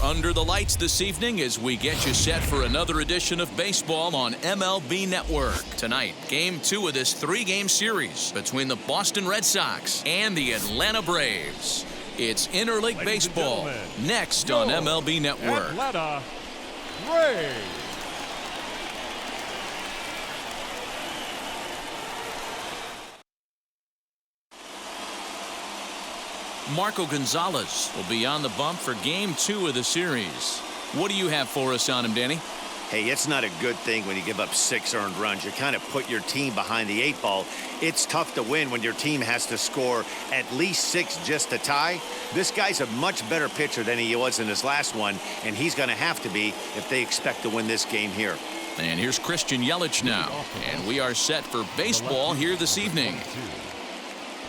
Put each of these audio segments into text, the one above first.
under the lights this evening as we get you set for another edition of baseball on MLB Network. Tonight, Game 2 of this 3-game series between the Boston Red Sox and the Atlanta Braves. It's Interleague Baseball next on MLB Network. Atlanta Braves. Marco Gonzalez will be on the bump for Game 2 of the series. What do you have for us on him, Danny? Hey, it's not a good thing when you give up 6 earned runs. You kind of put your team behind the 8 ball. It's tough to win when your team has to score at least 6 just to tie. This guy's a much better pitcher than he was in his last one, and he's going to have to be if they expect to win this game here. And here's Christian Yelich now, and we are set for baseball here this evening.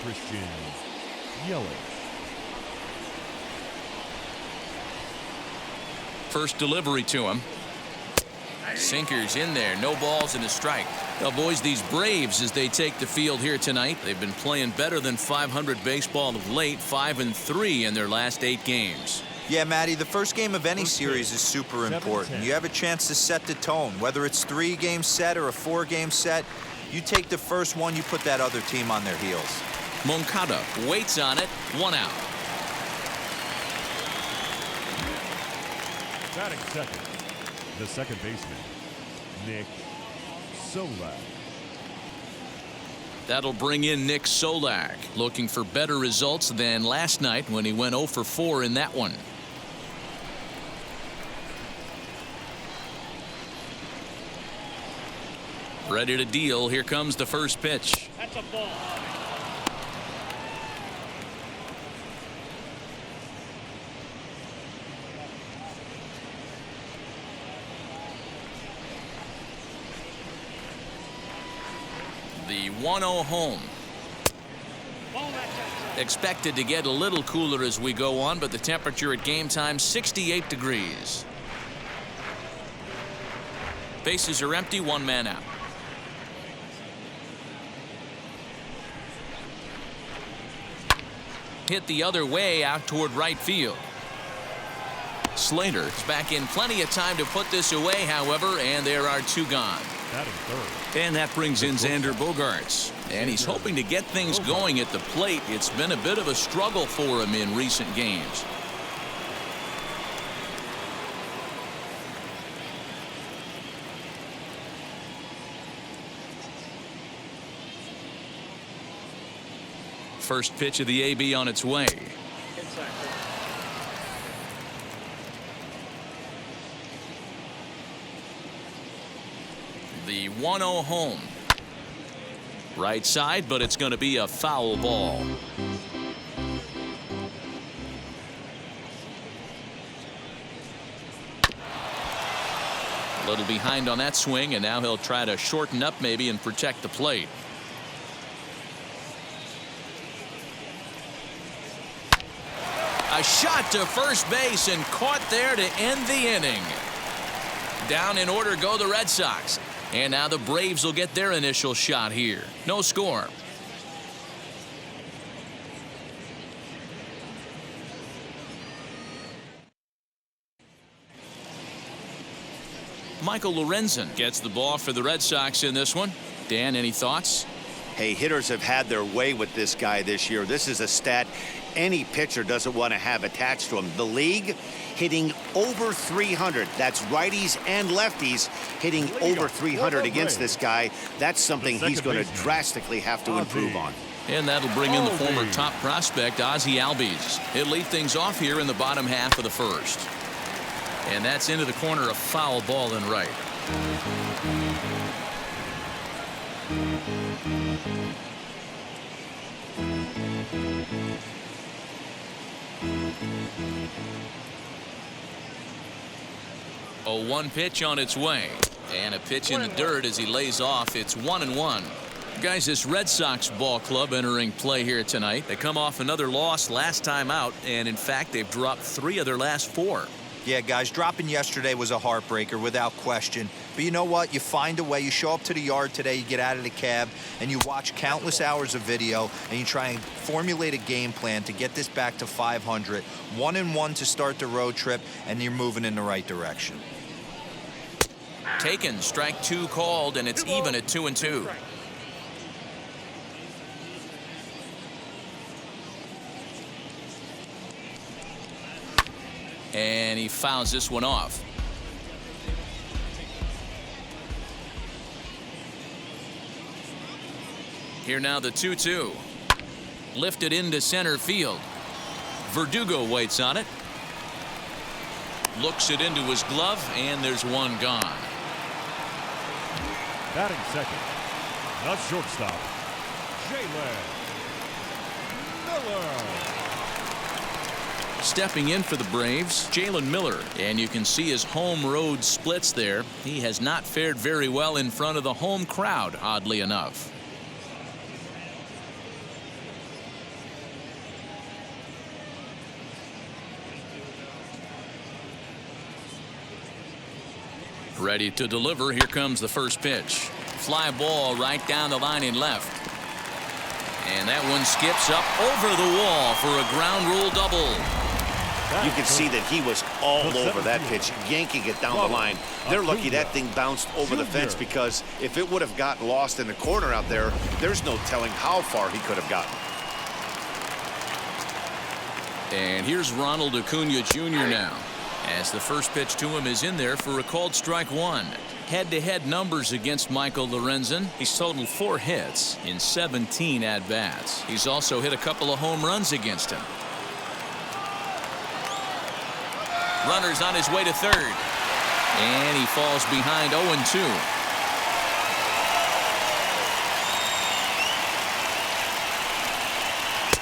Christian Yelich. First delivery to him. Sinkers in there, no balls and a strike. Well, boys, these Braves, as they take the field here tonight, they've been playing better than .500 baseball of late, 5-3 in their last 8 games. Yeah, Matty, the first game of any series is super important. You have a chance to set the tone, whether it's 3-game set or a 4-game set. You take the first one, you put that other team on their heels. Moncada waits on it, 1 out. Batting second, the second baseman, Nick Solak. That'll bring in Nick Solak, looking for better results than last night when he went 0 for 4 in that one. Ready to deal. Here comes the first pitch. That's a ball. The 1-0 home. Expected to get a little cooler as we go on, but the temperature at game time 68 degrees. Bases are empty, 1 man out. Hit the other way out toward right field. Slater is back in plenty of time to put this away, however, and there are 2 gone. And that brings in Xander Bogaerts, and he's hoping to get things going at the plate. It's been a bit of a struggle for him in recent games. First pitch of the AB on its way. The 1-0 home. Right side, but it's going to be a foul ball. A little behind on that swing, and now he'll try to shorten up maybe and protect the plate. A shot to first base and caught there to end the inning. Down in order go the Red Sox. And now the Braves will get their initial shot here. No score. Michael Lorenzen gets the ball for the Red Sox in this one. Dan, any thoughts? Hey, hitters have had their way with this guy this year. This is a stat any pitcher doesn't want to have attached to him. The league hitting over 300. That's righties and lefties hitting over 300 against this guy. That's something he's going to drastically have to improve on. And that'll bring in the former top prospect, Ozzie Albies. He'll lead things off here in the bottom half of the first. And that's into the corner, a foul ball in right. A 1 pitch on its way, and a pitch in the dirt as he lays off. It's 1-1. Guys, this Red Sox ball club entering play here tonight. They come off another loss last time out, and in fact they've dropped 3 of their last 4. Yeah, guys, dropping yesterday was a heartbreaker without question. But you know what? You find a way. You show up to the yard today, you get out of the cab, and you watch countless hours of video, and you try and formulate a game plan to get this back to 500. 1-1 to start the road trip, and you're moving in the right direction. Taken, strike 2 called, and it's even at 2-2. And he fouls this one off. Here now the 2-2. Lifted into center field. Verdugo waits on it. Looks it into his glove, and there's one gone. Batting second, the shortstop, Jalen Miller. Stepping in for the Braves, Jalen Miller. And you can see his home road splits there. He has not fared very well in front of the home crowd, oddly enough. Ready to deliver. Here comes the first pitch. Fly ball right down the line in left. And that one skips up over the wall for a ground rule double. You can see that he was all over that pitch, yanking it down the line. They're lucky that thing bounced over the fence, because if it would have gotten lost in the corner out there, there's no telling how far he could have gotten. And here's Ronald Acuna Jr. now, as the first pitch to him is in there for a called strike 1. Head-to-head numbers against Michael Lorenzen. He's totaled 4 hits in 17 at-bats. He's also hit a couple of home runs against him. Runner's on his way to third. And he falls behind 0-2.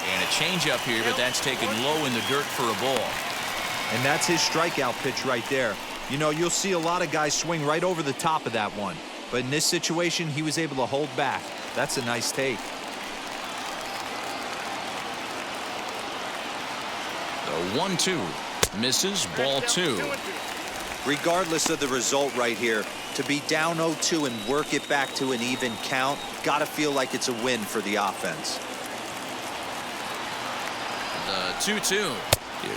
And a changeup here, but that's taken low in the dirt for a ball. And that's his strikeout pitch right there. You know, you'll see a lot of guys swing right over the top of that one. But in this situation, he was able to hold back. That's a nice take. The 1-2. Misses, ball 2. Regardless of the result right here, to be down 0-2 and work it back to an even count, gotta feel like it's a win for the offense. The 2-2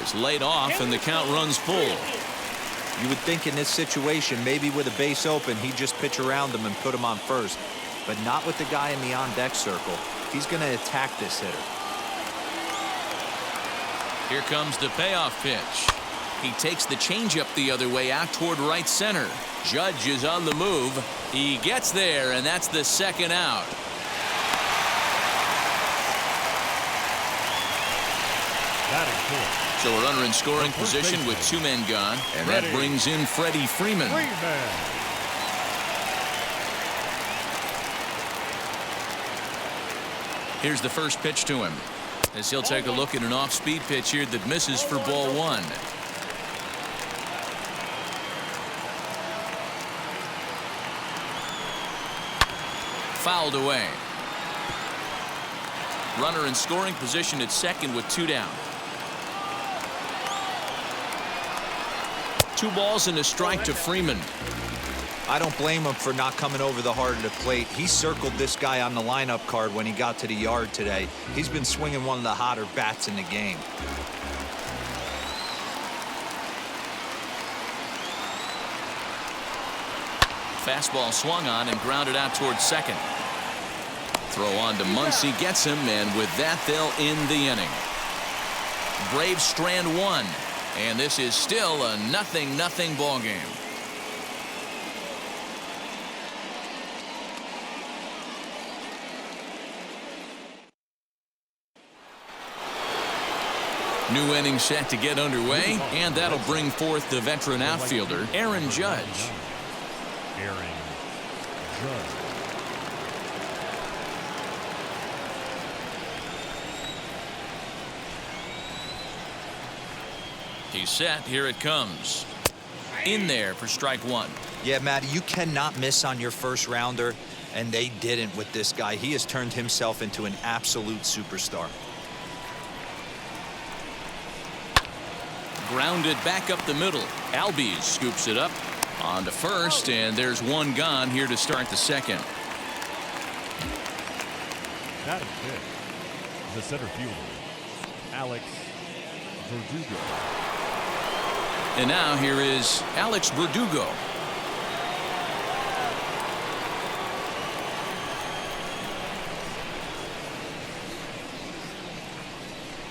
is laid off, and the count runs full. You would think in this situation, maybe with a base open, he'd just pitch around him and put him on first. But not with the guy in the on-deck circle. He's going to attack this hitter. Here comes the payoff pitch. He takes the changeup the other way out toward right center. Judge is on the move. He gets there, and that's the second out. Batting fourth. So a runner in scoring position with 2 men gone, and that brings in Freddie Freeman. Here's the first pitch to him, as he'll take a look at an off-speed pitch here that misses for ball 1. Fouled away. Runner in scoring position at second with 2 down. 2 balls and a strike to Freeman. I don't blame him for not coming over the heart of the plate. He circled this guy on the lineup card when he got to the yard today. He's been swinging one of the hotter bats in the game. Fastball swung on and grounded out towards second. Throw on to Muncy, gets him, and with that they'll end the inning. Braves strand 1, and this is still a 0-0 ball game. New inning set to get underway, and that'll bring forth the veteran outfielder, Aaron Judge. Aaron Judge. He's set. Here it comes. In there for strike 1. Yeah, Matty, you cannot miss on your first rounder, and they didn't with this guy. He has turned himself into an absolute superstar. Grounded back up the middle. Albies scoops it up on to first, and there's one gone here to start the second. Batting fifth, the center fielder, Alex Verdugo. And now here is Alex Verdugo.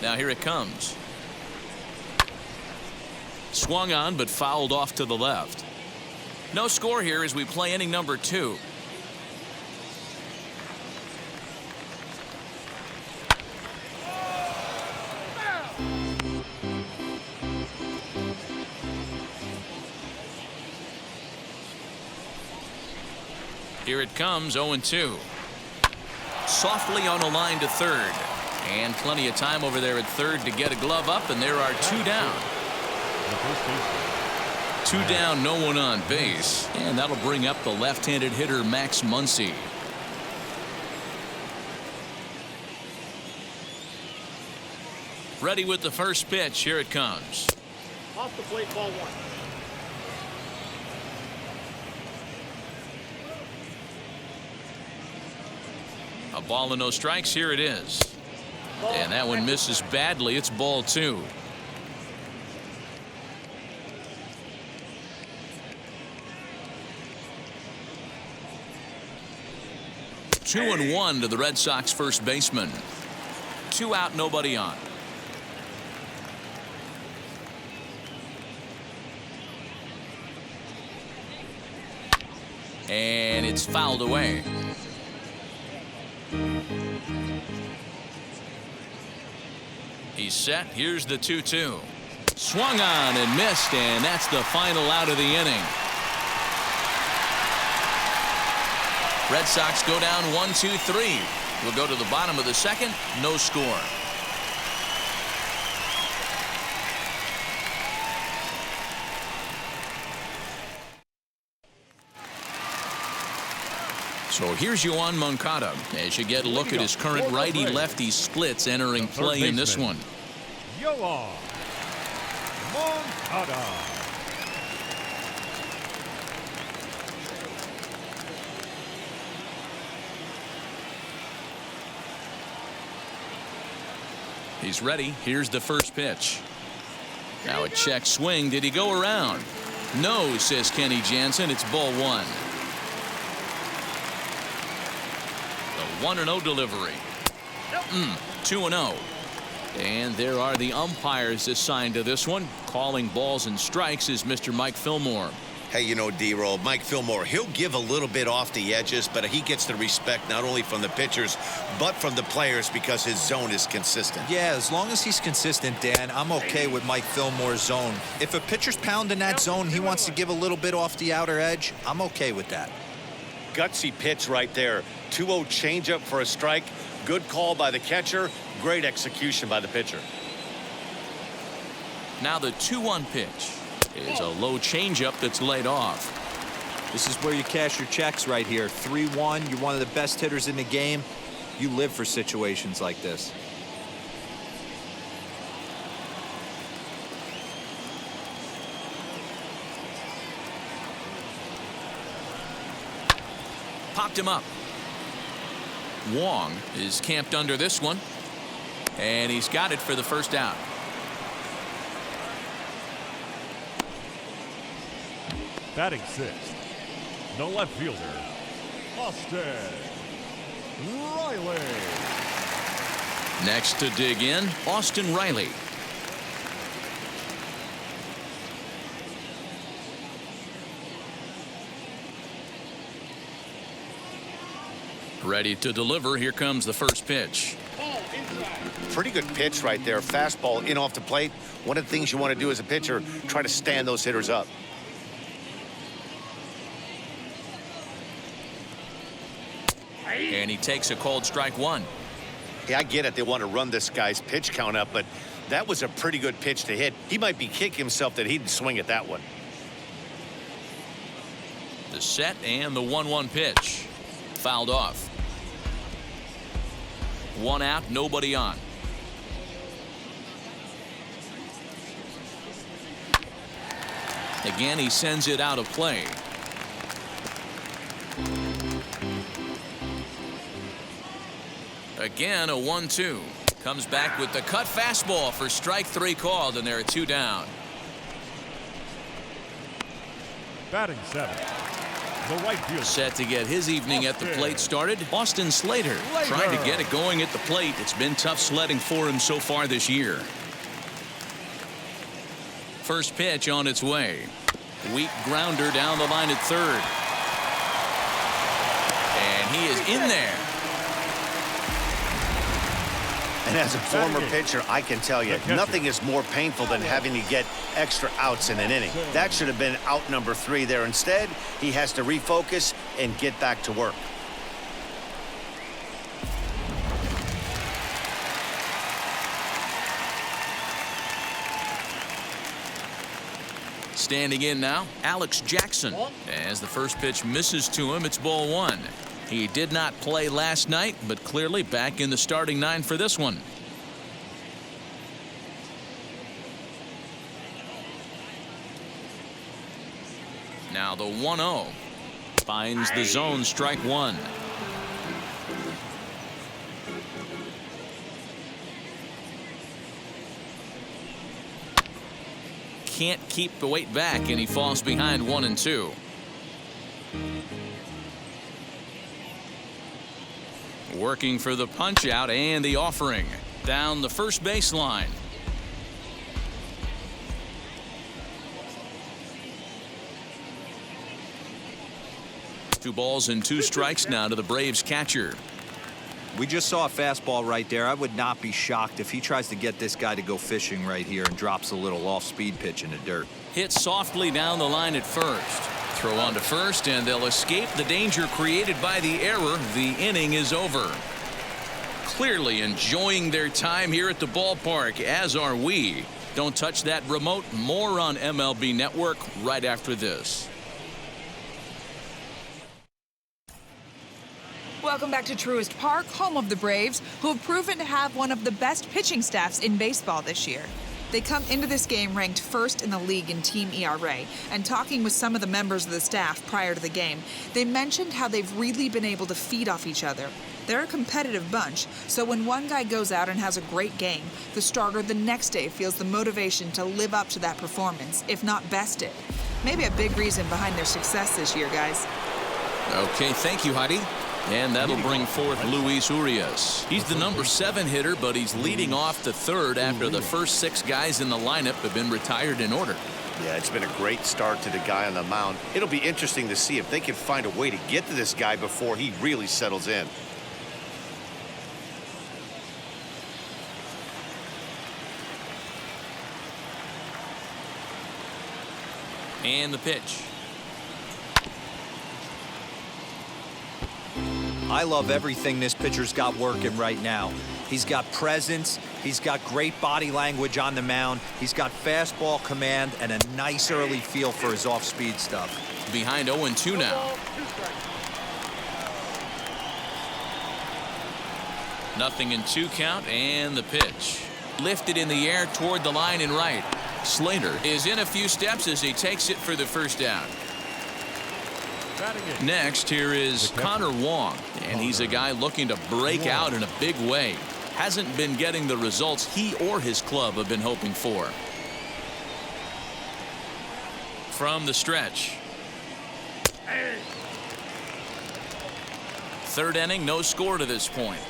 Now here it comes. Swung on but fouled off to the left. No score here as we play inning number 2. Here it comes, 0-2. Softly on a line to third. And plenty of time over there at third to get a glove up, and there are 2 down. 2 down, no one on base. And that'll bring up the left-handed hitter Max Muncy. Ready with the first pitch. Here it comes. Off the plate, ball 1. A ball and no strikes. Here it is. And that one misses badly. It's ball 2. 2-1 to the Red Sox first baseman. 2 out, nobody on. And it's fouled away. He's set. Here's the 2-2. Swung on and missed, and that's the final out of the inning. Red Sox go down 1-2-3. We'll go to the bottom of the second. No score. So here's Yoan Moncada as you get a look at his current righty-lefty splits entering play in this one. Yoan Moncada. He's ready. Here's the first pitch. Now a check swing. Did he go around? No, says Kenny Jansen. It's ball 1. The 1-0 delivery. 2-0. And there are the umpires assigned to this one. Calling balls and strikes is Mr. Mike Fillmore. Hey, you know, D-Roll, Mike Fillmore, he'll give a little bit off the edges, but he gets the respect not only from the pitchers, but from the players because his zone is consistent. Yeah, as long as he's consistent, Dan, I'm okay with Mike Fillmore's zone. If a pitcher's pounding that zone, he wants to give a little bit off the outer edge, I'm okay with that. Gutsy pitch right there. 2-0 changeup for a strike. Good call by the catcher. Great execution by the pitcher. Now the 2-1 pitch is a low changeup that's laid off. This is where you cash your checks right here. 3-1. You're one of the best hitters in the game. You live for situations like this. Popped him up. Wong is camped under this one. And he's got it for the first out. Batting sixth, the left fielder, Austin Riley. Next to dig in, Austin Riley. Ready to deliver. Here comes the first pitch. Pretty good pitch right there. Fastball in off the plate. One of the things you want to do as a pitcher, try to stand those hitters up. And he takes a called strike 1. Yeah, I get it. They want to run this guy's pitch count up, but that was a pretty good pitch to hit. He might be kicking himself that he didn't swing at that one. The set and the 1-1 pitch. Fouled off. 1 out, nobody on. Again, he sends it out of play. Again, a 1-2. Comes back with the cut fastball for strike 3 called, and there are 2 down. Batting 7, the right fielder. Set to get his evening at the plate started, Austin Slater. Trying to get it going at the plate. It's been tough sledding for him so far this year. First pitch on its way. Weak grounder down the line at third. And he is in there. And as a former pitcher, I can tell you, nothing is more painful than having to get extra outs in an inning. That should have been out number 3 there. Instead, he has to refocus and get back to work. Standing in now, Alex Jackson. As the first pitch misses to him, it's ball 1. He did not play last night, but clearly back in the starting 9 for this one. Now the 1-0. Finds the zone, strike 1. Can't keep the weight back, and he falls behind 1-2. Working for the punch out and the offering down the first baseline. 2 balls and 2 strikes now to the Braves catcher. We just saw a fastball right there. I would not be shocked if he tries to get this guy to go fishing right here and drops a little off-speed pitch in the dirt. Hit softly down the line at first. Throw on to first, and they'll escape the danger created by the error. The inning is over. Clearly enjoying their time here at the ballpark, as are we. Don't touch that remote. More on MLB Network right after this. Welcome back to Truist Park, home of the Braves, who have proven to have one of the best pitching staffs in baseball this year. They come into this game ranked first in the league in team ERA, and talking with some of the members of the staff prior to the game, they mentioned how they've really been able to feed off each other. They're a competitive bunch, so when one guy goes out and has a great game, the starter the next day feels the motivation to live up to that performance, if not best it. Maybe a big reason behind their success this year, guys. Okay, thank you, Heidi. And that'll bring forth Luis Urias. He's the number 7 hitter, but he's leading off the third after the first 6 guys in the lineup have been retired in order. Yeah, it's been a great start to the guy on the mound. It'll be interesting to see if they can find a way to get to this guy before he really settles in. And the pitch. I love everything this pitcher's got working right now. He's got presence, he's got great body language on the mound, he's got fastball command and a nice early feel for his off-speed stuff. Behind 0-2 now. Nothing in 2 count, and the pitch. Lifted in the air toward the line and right. Slater is in a few steps as he takes it for the first down. Next, here is Connor Wong, and he's a guy looking to break out in a big way. Hasn't been getting the results he or his club have been hoping for. From the stretch. Third inning, no score to this point.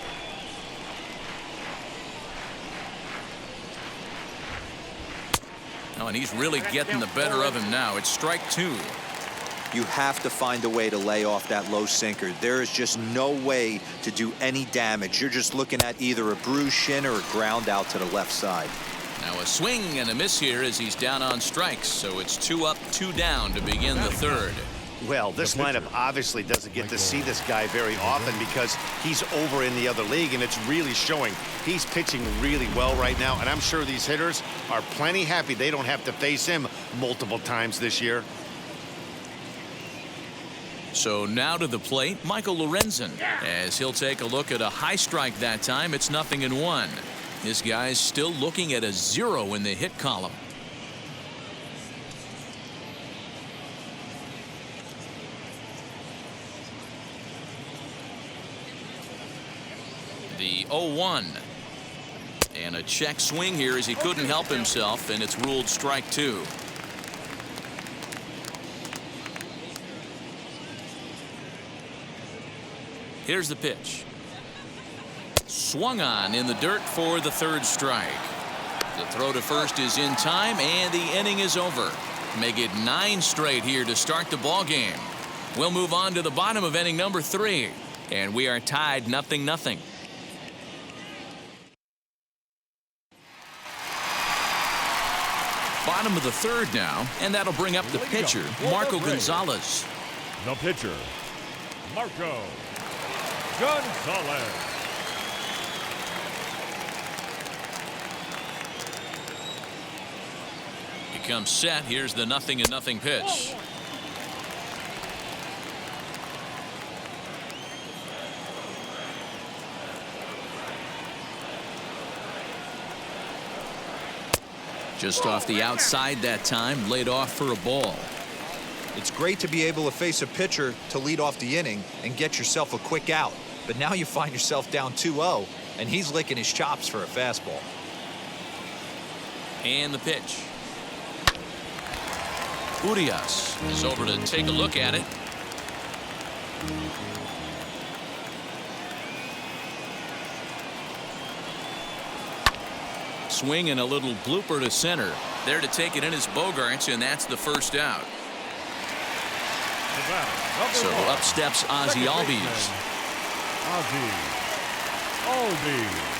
Oh, and he's really getting the better of him now. It's strike 2. You have to find a way to lay off that low sinker. There is just no way to do any damage. You're just looking at either a bruised shin or a ground out to the left side. Now a swing and a miss here as he's down on strikes. So it's 2 up, 2 down to begin the third. Well, this lineup obviously doesn't get to see this guy very often because he's over in the other league, and it's really showing. He's pitching really well right now, and I'm sure these hitters are plenty happy they don't have to face him multiple times this year. So now to the plate, Michael Lorenzen, as he'll take a look at a high strike that time. It's 0-1. This guy's still looking at a 0 in the hit column. 0-1. And a check swing here as he couldn't help himself, and it's ruled strike 2. Here's the pitch. Swung on in the dirt for the 3rd strike. The throw to first is in time, and the inning is over. Make it 9 straight here to start the ball game. We'll move on to the bottom of inning number 3, and we are tied 0-0. Bottom of the 3rd now, and that'll bring up the pitcher, Marco Gonzalez. The pitcher, Marco Gonzalez. He comes set. Here's the 0-0 pitch. Just off the outside that time, laid off for a ball. It's great to be able to face a pitcher to lead off the inning and get yourself a quick out. But now you find yourself down 2-0, and he's licking his chops for a fastball. And the pitch. Urias is over to take a look at it. Swing and a little blooper to center. There to take it in is Bogaerts, and that's the 1st out. So up steps Ozzie Albies. Ozzie Albies.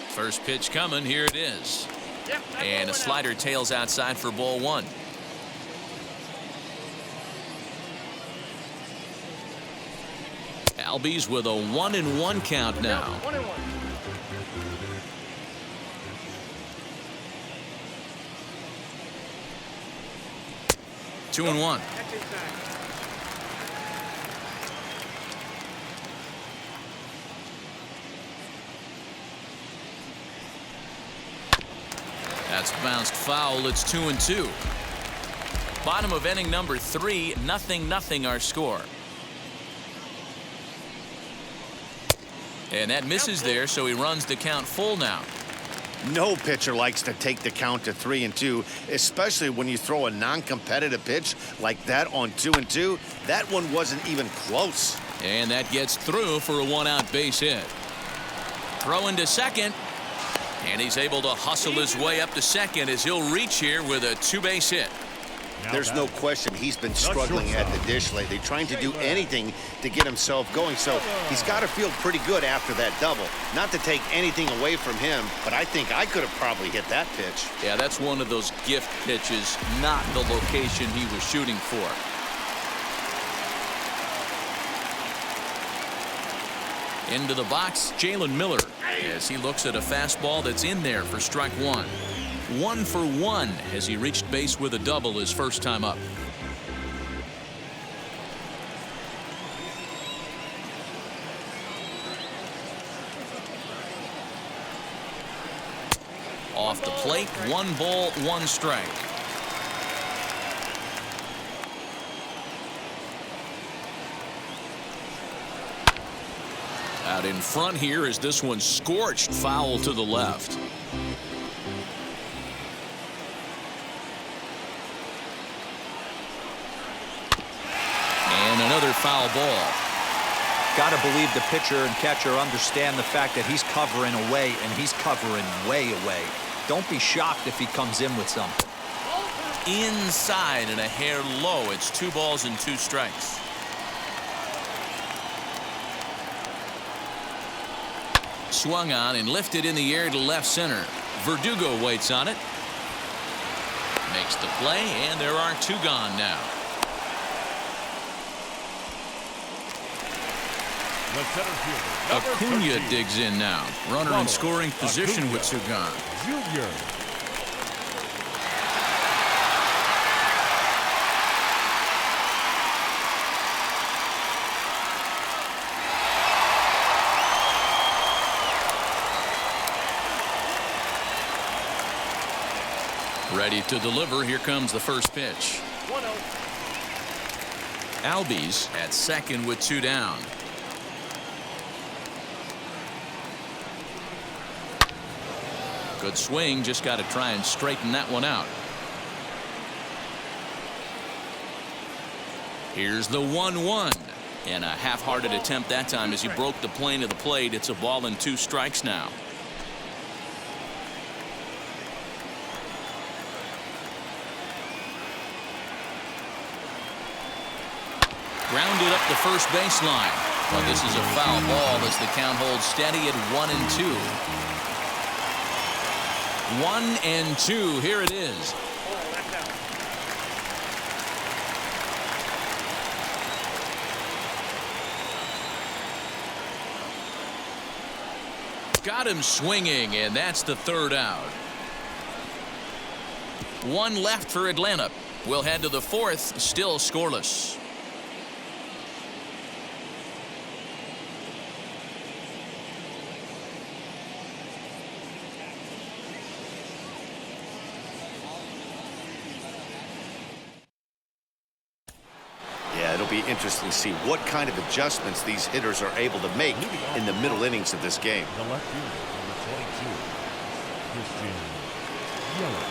First pitch coming. Here it is. And a slider tails outside for ball 1. Albies with a 1-1 count now. 1-1. 2-1. That's bounced foul. It's 2-2. Bottom of inning number 3, 0-0 our score. And that misses there, so he runs the count full now. No pitcher likes to take the count to 3-2, especially when you throw a non-competitive pitch like that on 2-2. That one wasn't even close. And that gets through for a 1-out base hit. Throw into second. And he's able to hustle his way up to second as he'll reach here with a 2-base hit. There's no question he's been struggling at the dish lately, trying to do anything to get himself going. So he's got to feel pretty good after that double. Not to take anything away from him, but I think I could have probably hit that pitch. Yeah, that's one of those gift pitches, not the location he was shooting for. Into the box, Jalen Miller, as he looks at a fastball that's in there for strike 1. 1 for 1 as he reached base with a double his first time up. Off the plate, 1 ball, 1 strike. Out in front here as this one scorched foul to the left. And another foul ball. Got to believe the pitcher and catcher understand the fact that he's covering away, and he's covering way away. Don't be shocked if he comes in with something. Inside and a hair low. It's 2 balls and 2 strikes. Swung on and lifted in the air to left center. Verdugo waits on it. Makes the play, and there are 2 gone now. Acuna digs in now. Runner in scoring position with 2 gone. Junior. Ready to deliver. Here comes the first pitch. 1-0. Albies at second with 2 down. Good swing, just got to try and straighten that one out. Here's the 1-1. And a half-hearted attempt that time as he broke the plane of the plate. It's a ball and 2 strikes now. Grounded up the first baseline. But this is a foul ball as the count holds steady at 1-2. 1-2. Here it is. Got him swinging, and that's the 3rd out. 1 left for Atlanta. We'll head to the 4th, still scoreless. It'll be interesting to see what kind of adjustments these hitters are able to make in the middle innings of this game. The left fielder, number 22, Christian Yelich.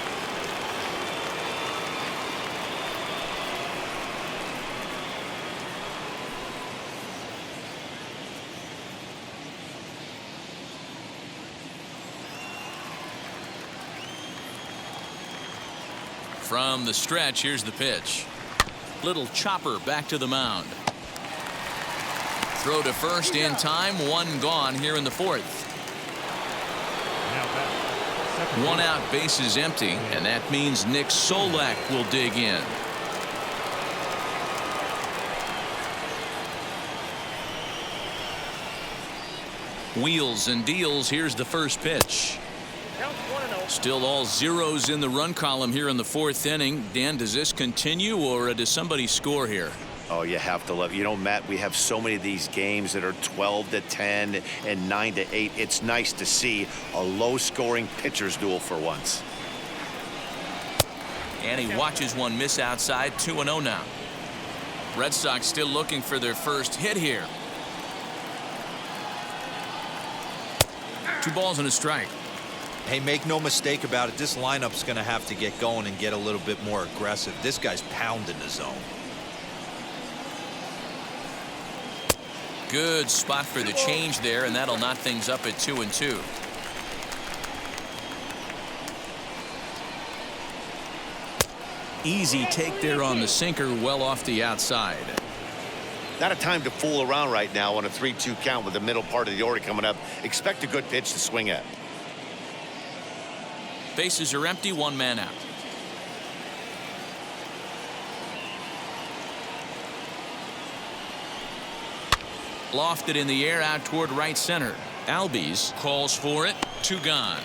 From the stretch, here's the pitch. Little chopper back to the mound. Throw to first in time. 1 gone here in the 4th. 1 out, bases empty, and that means Nick Solak will dig in. Wheels and deals. Here's the first pitch. Still all zeros in the run column here in the 4th inning. Dan, does this continue, or does somebody score here? Oh, you have to love. You know, Matt, we have so many of these games that are 12-10 and 9-8. It's nice to see a low-scoring pitcher's duel for once. And he watches one miss outside. 2-0 now. Red Sox still looking for their first hit here. 2 balls and a strike. Hey, make no mistake about it. This lineup's going to have to get going and get a little bit more aggressive. This guy's pounding the zone. Good spot for the change there, and that'll knot things up at 2-2. Easy take there on the sinker, well off the outside. Not a time to fool around right now on a 3-2 count with the middle part of the order coming up. Expect a good pitch to swing at. Bases are empty, 1 man out. Lofted in the air out toward right center. Albies calls for it. 2 gone.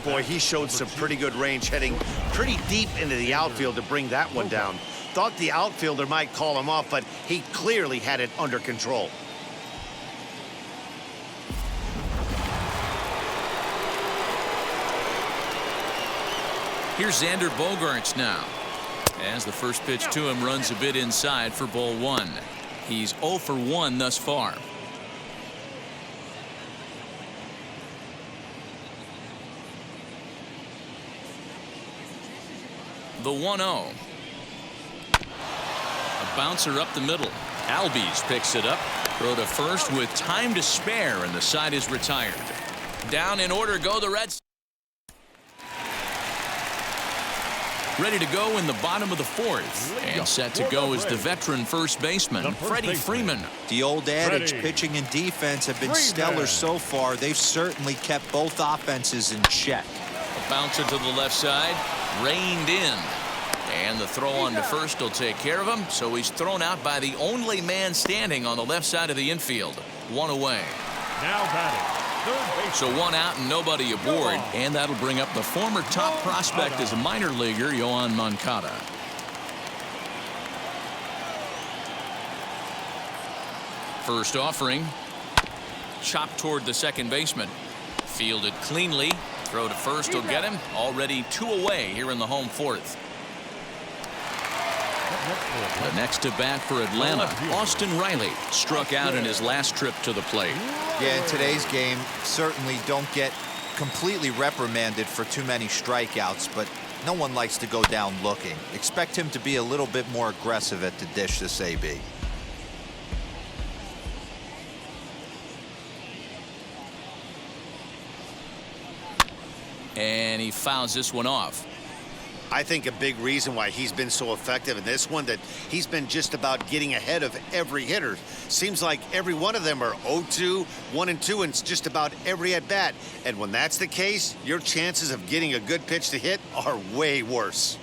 Boy, he showed some pretty good range, heading pretty deep into the outfield to bring that one down. Thought the outfielder might call him off, but he clearly had it under control. Here's Xander Bogaerts now. As the first pitch to him runs a bit inside for ball 1. He's 0 for 1 thus far. The 1-0. A bouncer up the middle. Albies picks it up. Throw to first with time to spare, and the side is retired. Down in order go the Reds. Ready to go in the bottom of the 4th. And set to go is the veteran first baseman, Freddie Freeman. The old adage, pitching and defense have been stellar so far. They've certainly kept both offenses in check. A bouncer to the left side, reined in. And the throw on to first will take care of him. So he's thrown out by the only man standing on the left side of the infield. 1 away. Now batting. So 1 out and nobody aboard, and that'll bring up the former top prospect as a minor leaguer, Yoan Moncada. First offering, chopped toward the second baseman. Fielded cleanly, Throw to first will get him. Already 2 away here in the home 4th. The next to bat for Atlanta, Austin Riley, struck out in his last trip to the plate. Yeah, in today's game, certainly don't get completely reprimanded for too many strikeouts, but no one likes to go down looking. Expect him to be a little bit more aggressive at the dish this AB. And he fouls this one off. I think a big reason why he's been so effective in this one, that he's been just about getting ahead of every hitter. Seems like every one of them are 0-2, 1-2, and just about every at-bat. And when that's the case, your chances of getting a good pitch to hit are way worse.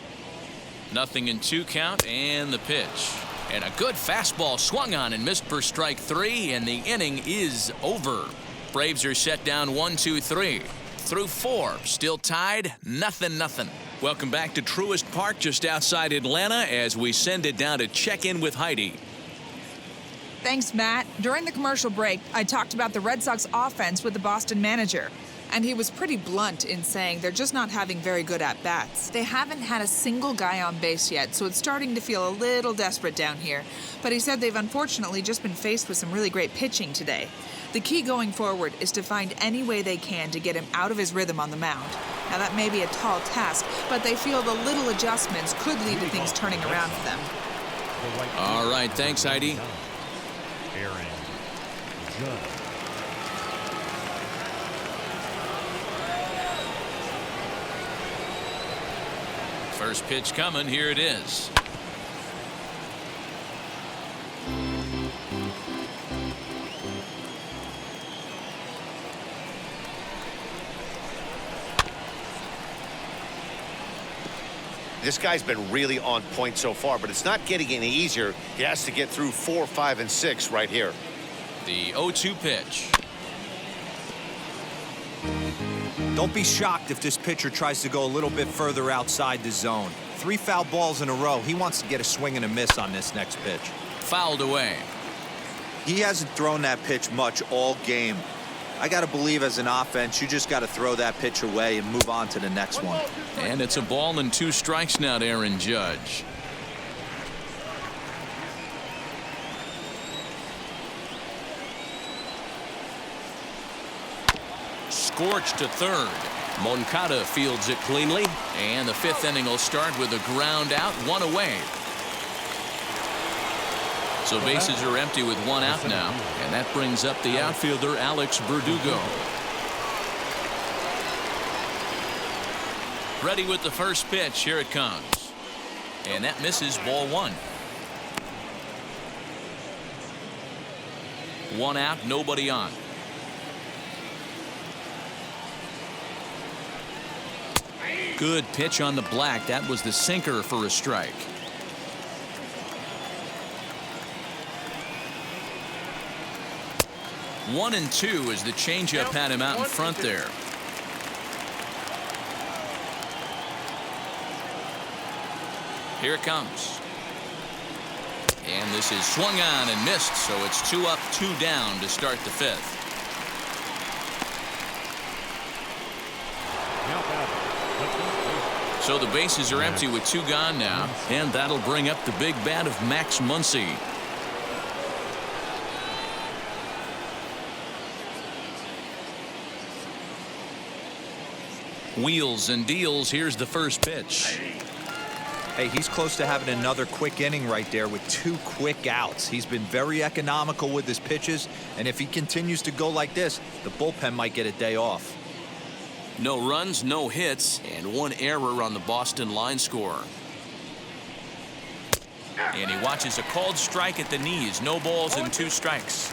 0-2 count, and the pitch. And a good fastball swung on and missed for strike 3, and the inning is over. Braves are set down 1-2-3. Through 4, still tied, 0-0. Welcome back to Truist Park just outside Atlanta as we send it down to check in with Heidi. Thanks, Matt. During the commercial break, I talked about the Red Sox offense with the Boston manager. And he was pretty blunt in saying they're just not having very good at-bats. They haven't had a single guy on base yet, so it's starting to feel a little desperate down here. But he said they've unfortunately just been faced with some really great pitching today. The key going forward is to find any way they can to get him out of his rhythm on the mound. Now, that may be a tall task, but they feel the little adjustments could lead to things turning around for them. All right, thanks, Heidi. Aaron Judge. First pitch coming, here it is. This guy's been really on point so far, but it's not getting any easier. He has to get through 4, 5, and 6 right here. The 0-2 pitch. Don't be shocked if this pitcher tries to go a little bit further outside the zone. 3 foul balls in a row. He wants to get a swing and a miss on this next pitch. Fouled away. He hasn't thrown that pitch much all game. I got to believe as an offense, you just got to throw that pitch away and move on to the next one. And it's a ball and 2 strikes now to Aaron Judge. Scorched to third. Moncada fields it cleanly, and the 5th inning will start with a ground out, 1 away. So bases are empty with 1 out now, and that brings up the outfielder Alex Verdugo. Ready with the first pitch. Here it comes, and that misses, ball 1. 1 out, nobody on. Good pitch on the black. That was the sinker for a strike. One and 2 as the changeup had him out in front there. Here it comes. And this is swung on and missed, so it's 2 up, 2 down to start the 5th. So the bases are empty with 2 gone now, and that'll bring up the big bat of Max Muncy. Wheels and deals. Here's the first pitch. Hey, he's close to having another quick inning right there with 2 quick outs. He's been very economical with his pitches, and if he continues to go like this, the bullpen might get a day off. No runs, no hits, and 1 error on the Boston line score. And he watches a called strike at the knees. No balls and 2 strikes.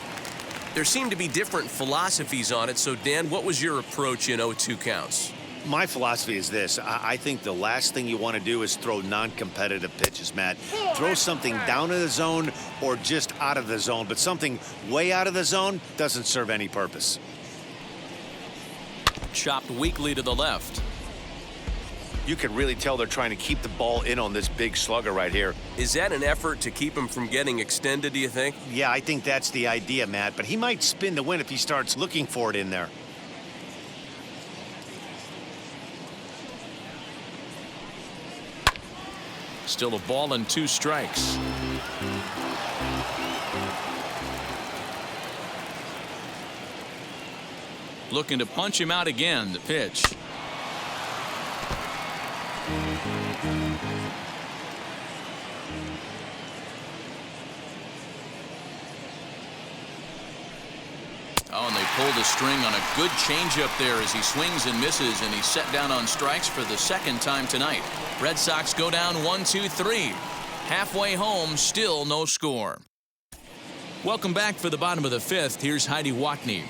There seem to be different philosophies on it. So, Dan, what was your approach in 0-2 counts? My philosophy is this. I think the last thing you want to do is throw non-competitive pitches, Matt. Throw something down in the zone or just out of the zone, but something way out of the zone doesn't serve any purpose. Chopped weakly to the left. You can really tell they're trying to keep the ball in on this big slugger right here. Is that an effort to keep him from getting extended, do you think? Yeah, I think that's the idea, Matt, but he might spin the win if he starts looking for it in there. Still a ball and 2 strikes. Looking to punch him out again. The pitch. Oh, and they pulled a string on a good changeup there as he swings and misses, and he's set down on strikes for the 2nd time tonight. Red Sox go down 1-2-3. Halfway home, still no score. Welcome back for the bottom of the 5th. Here's Heidi Watney.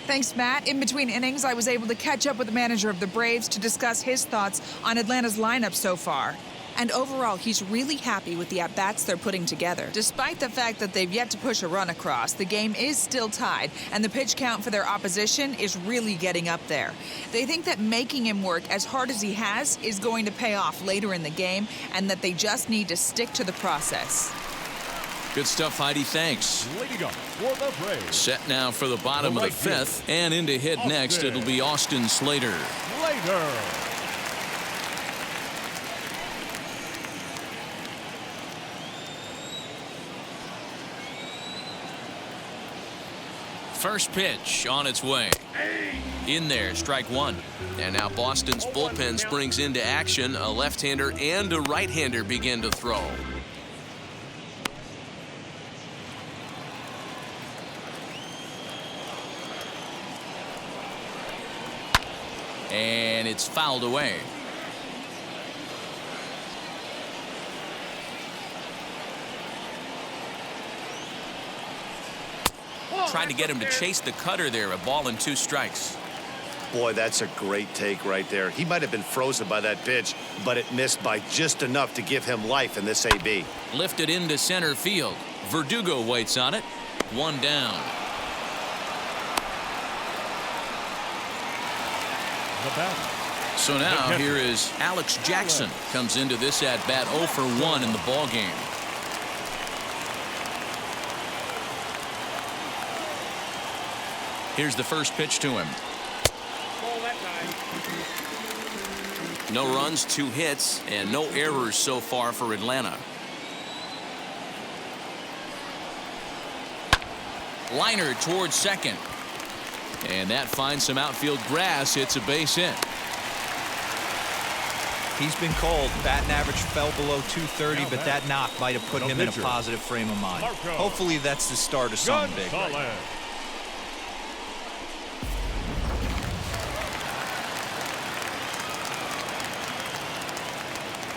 Thanks, Matt. In between innings, I was able to catch up with the manager of the Braves to discuss his thoughts on Atlanta's lineup so far. And overall, he's really happy with the at-bats they're putting together. Despite the fact that they've yet to push a run across, the game is still tied, and the pitch count for their opposition is really getting up there. They think that making him work as hard as he has is going to pay off later in the game, and that they just need to stick to the process. Good stuff, Heidi. Thanks. Leading up for the Braves. Set now for the bottom of the 5th, and in to hit next, it'll be Austin Slater. Slater. First pitch on its way. In there, strike 1. And now Boston's bullpen springs into action. A left-hander and a right-hander begin to throw. And it's fouled away. Trying to get him to chase the cutter there. A ball and 2 strikes. Boy, that's a great take right there. He might have been frozen by that pitch, but it missed by just enough to give him life in this AB. Lifted into center field. Verdugo waits on it. 1 down. The batter. So now here is Alex Jackson. Comes into this at bat 0 for 1 in the ball game. Here's the first pitch to him. Ball that time. No runs, 2 hits, and no errors so far for Atlanta. Liner towards second. And that finds some outfield grass. It's a base hit. He's been called. Batting average fell below 230, but that knock might have put him in a positive frame of mind. Hopefully that's the start of something big. Right?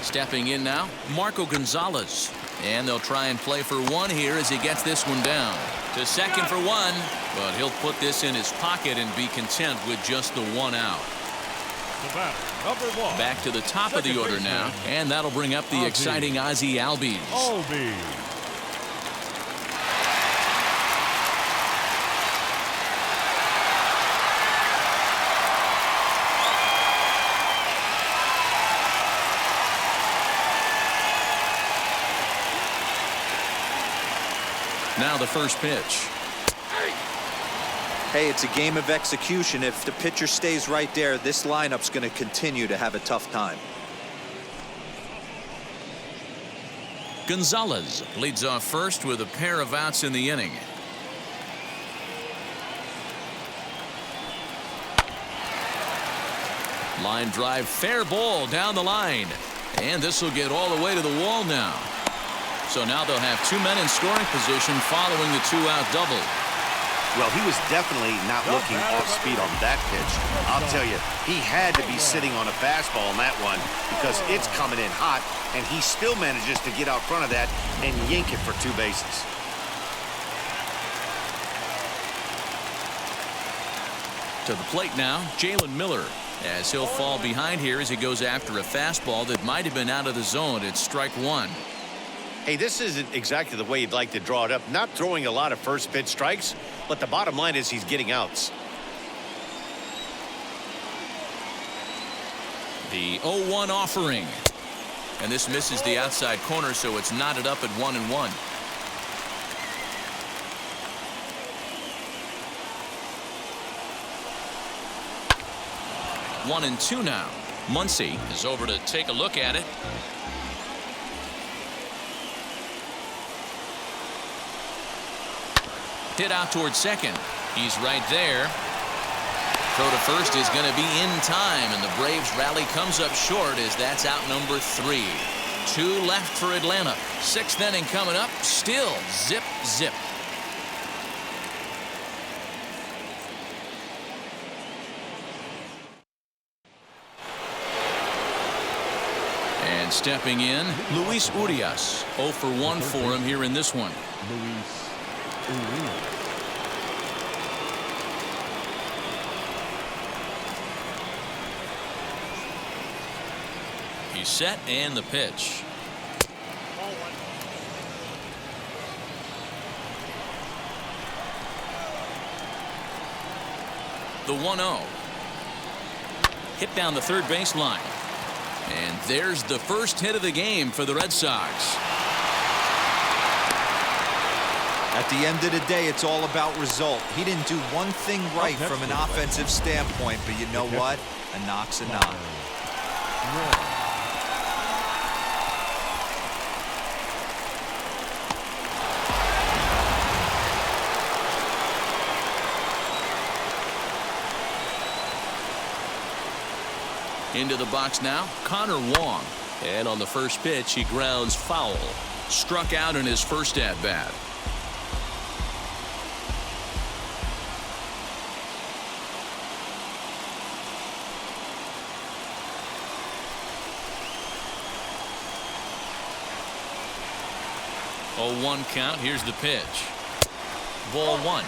Stepping in now, Marco Gonzalez. And they'll try and play for 1 here as he gets this one down. To second for 1, but he'll put this in his pocket and be content with just the 1 out. Number 1. Back to the top of the order now, and that'll bring up the exciting Ozzie Albies. Now the first pitch. Hey, it's a game of execution. If the pitcher stays right there, this lineup's going to continue to have a tough time. Gonzalez leads off first with a pair of outs in the inning. Line drive, fair ball down the line. And this will get all the way to the wall now. So now they'll have 2 men in scoring position following the 2-out double. Well, he was definitely not looking off speed on that pitch. I'll tell you, he had to be sitting on a fastball on that one because it's coming in hot, and he still manages to get out front of that and yank it for 2 bases. To the plate now, Jalen Miller, as he'll fall behind here as he goes after a fastball that might have been out of the zone. It's strike 1. Hey, this isn't exactly the way you'd like to draw it up. Not throwing a lot of first pitch strikes, but the bottom line is he's getting outs. The 0-1 offering. And this misses the outside corner, so it's knotted up at 1-1. One and 2 now. Muncy is over to take a look at it. Hit out towards second. He's right there. Throw to first is going to be in time, and the Braves rally comes up short as that's out number 3. 2 left for Atlanta. 6th inning coming up. Still zip, zip. And stepping in, Luis Urias. 0 for 1 for him here in this one. Luis Urias. He's set and the pitch. The 1-0. Hit down the third baseline. And there's the first hit of the game for the Red Sox. At the end of the day, it's all about result. He didn't do one thing right from an offensive standpoint, but you know what? A knock's a knock. Into the box now, Connor Wong. And on the first pitch, he grounds foul. Struck out in his first at-bat. Oh, 1 count. Here's the pitch. Ball 1.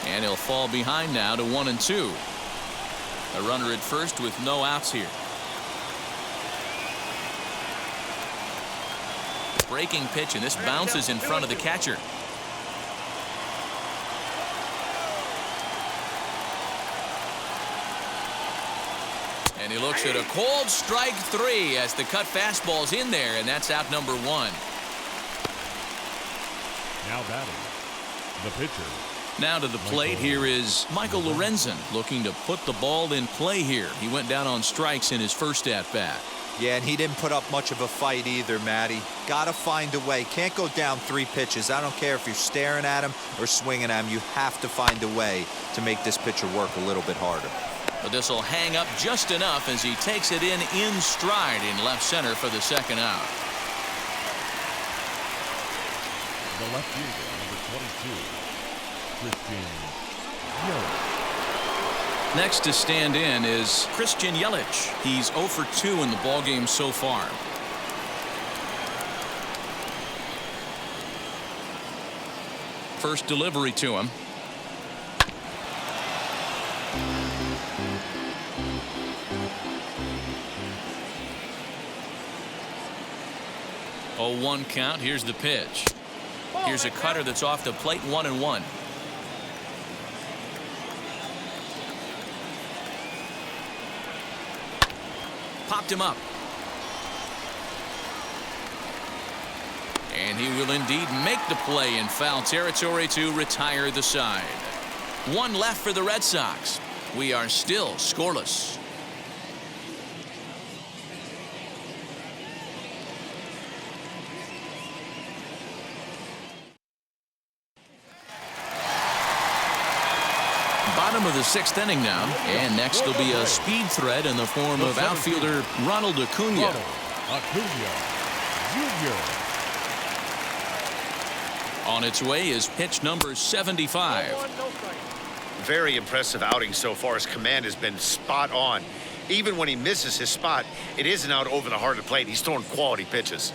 And he'll fall behind now to 1 and 2. A runner at first with no outs here. Breaking pitch, and this bounces in front of the catcher. And he looks at a cold strike 3 as the cut fastball's in there, and that's out number 1. Now batting, the pitcher. Now to the plate here is Michael Lorenzen looking to put the ball in play here. He went down on strikes in his first at-bat. Yeah, and he didn't put up much of a fight either, Matty. Got to find a way. Can't go down 3 pitches. I don't care if you're staring at him or swinging at him. You have to find a way to make this pitcher work a little bit harder. But this will hang up just enough as he takes it in stride in left center for the second out. The left fielder, number 22. Christian Yelich. Next to stand in is Christian Yelich. He's 0 for 2 in the ballgame so far. First delivery to him. Oh, 1 count. Here's the pitch. Here's a cutter that's off the plate. 1-1. Popped him up. And he will indeed make the play in foul territory to retire the side. 1 left for the Red Sox. We are still scoreless. Bottom of the 6th inning now, and next will be a speed threat in the form of outfielder Ronald Acuna. Ronald Acuna Jr. On its way is pitch number 75. Very impressive outing so far. His command has been spot on. Even when he misses his spot, it isn't out over the heart of the plate. He's throwing quality pitches.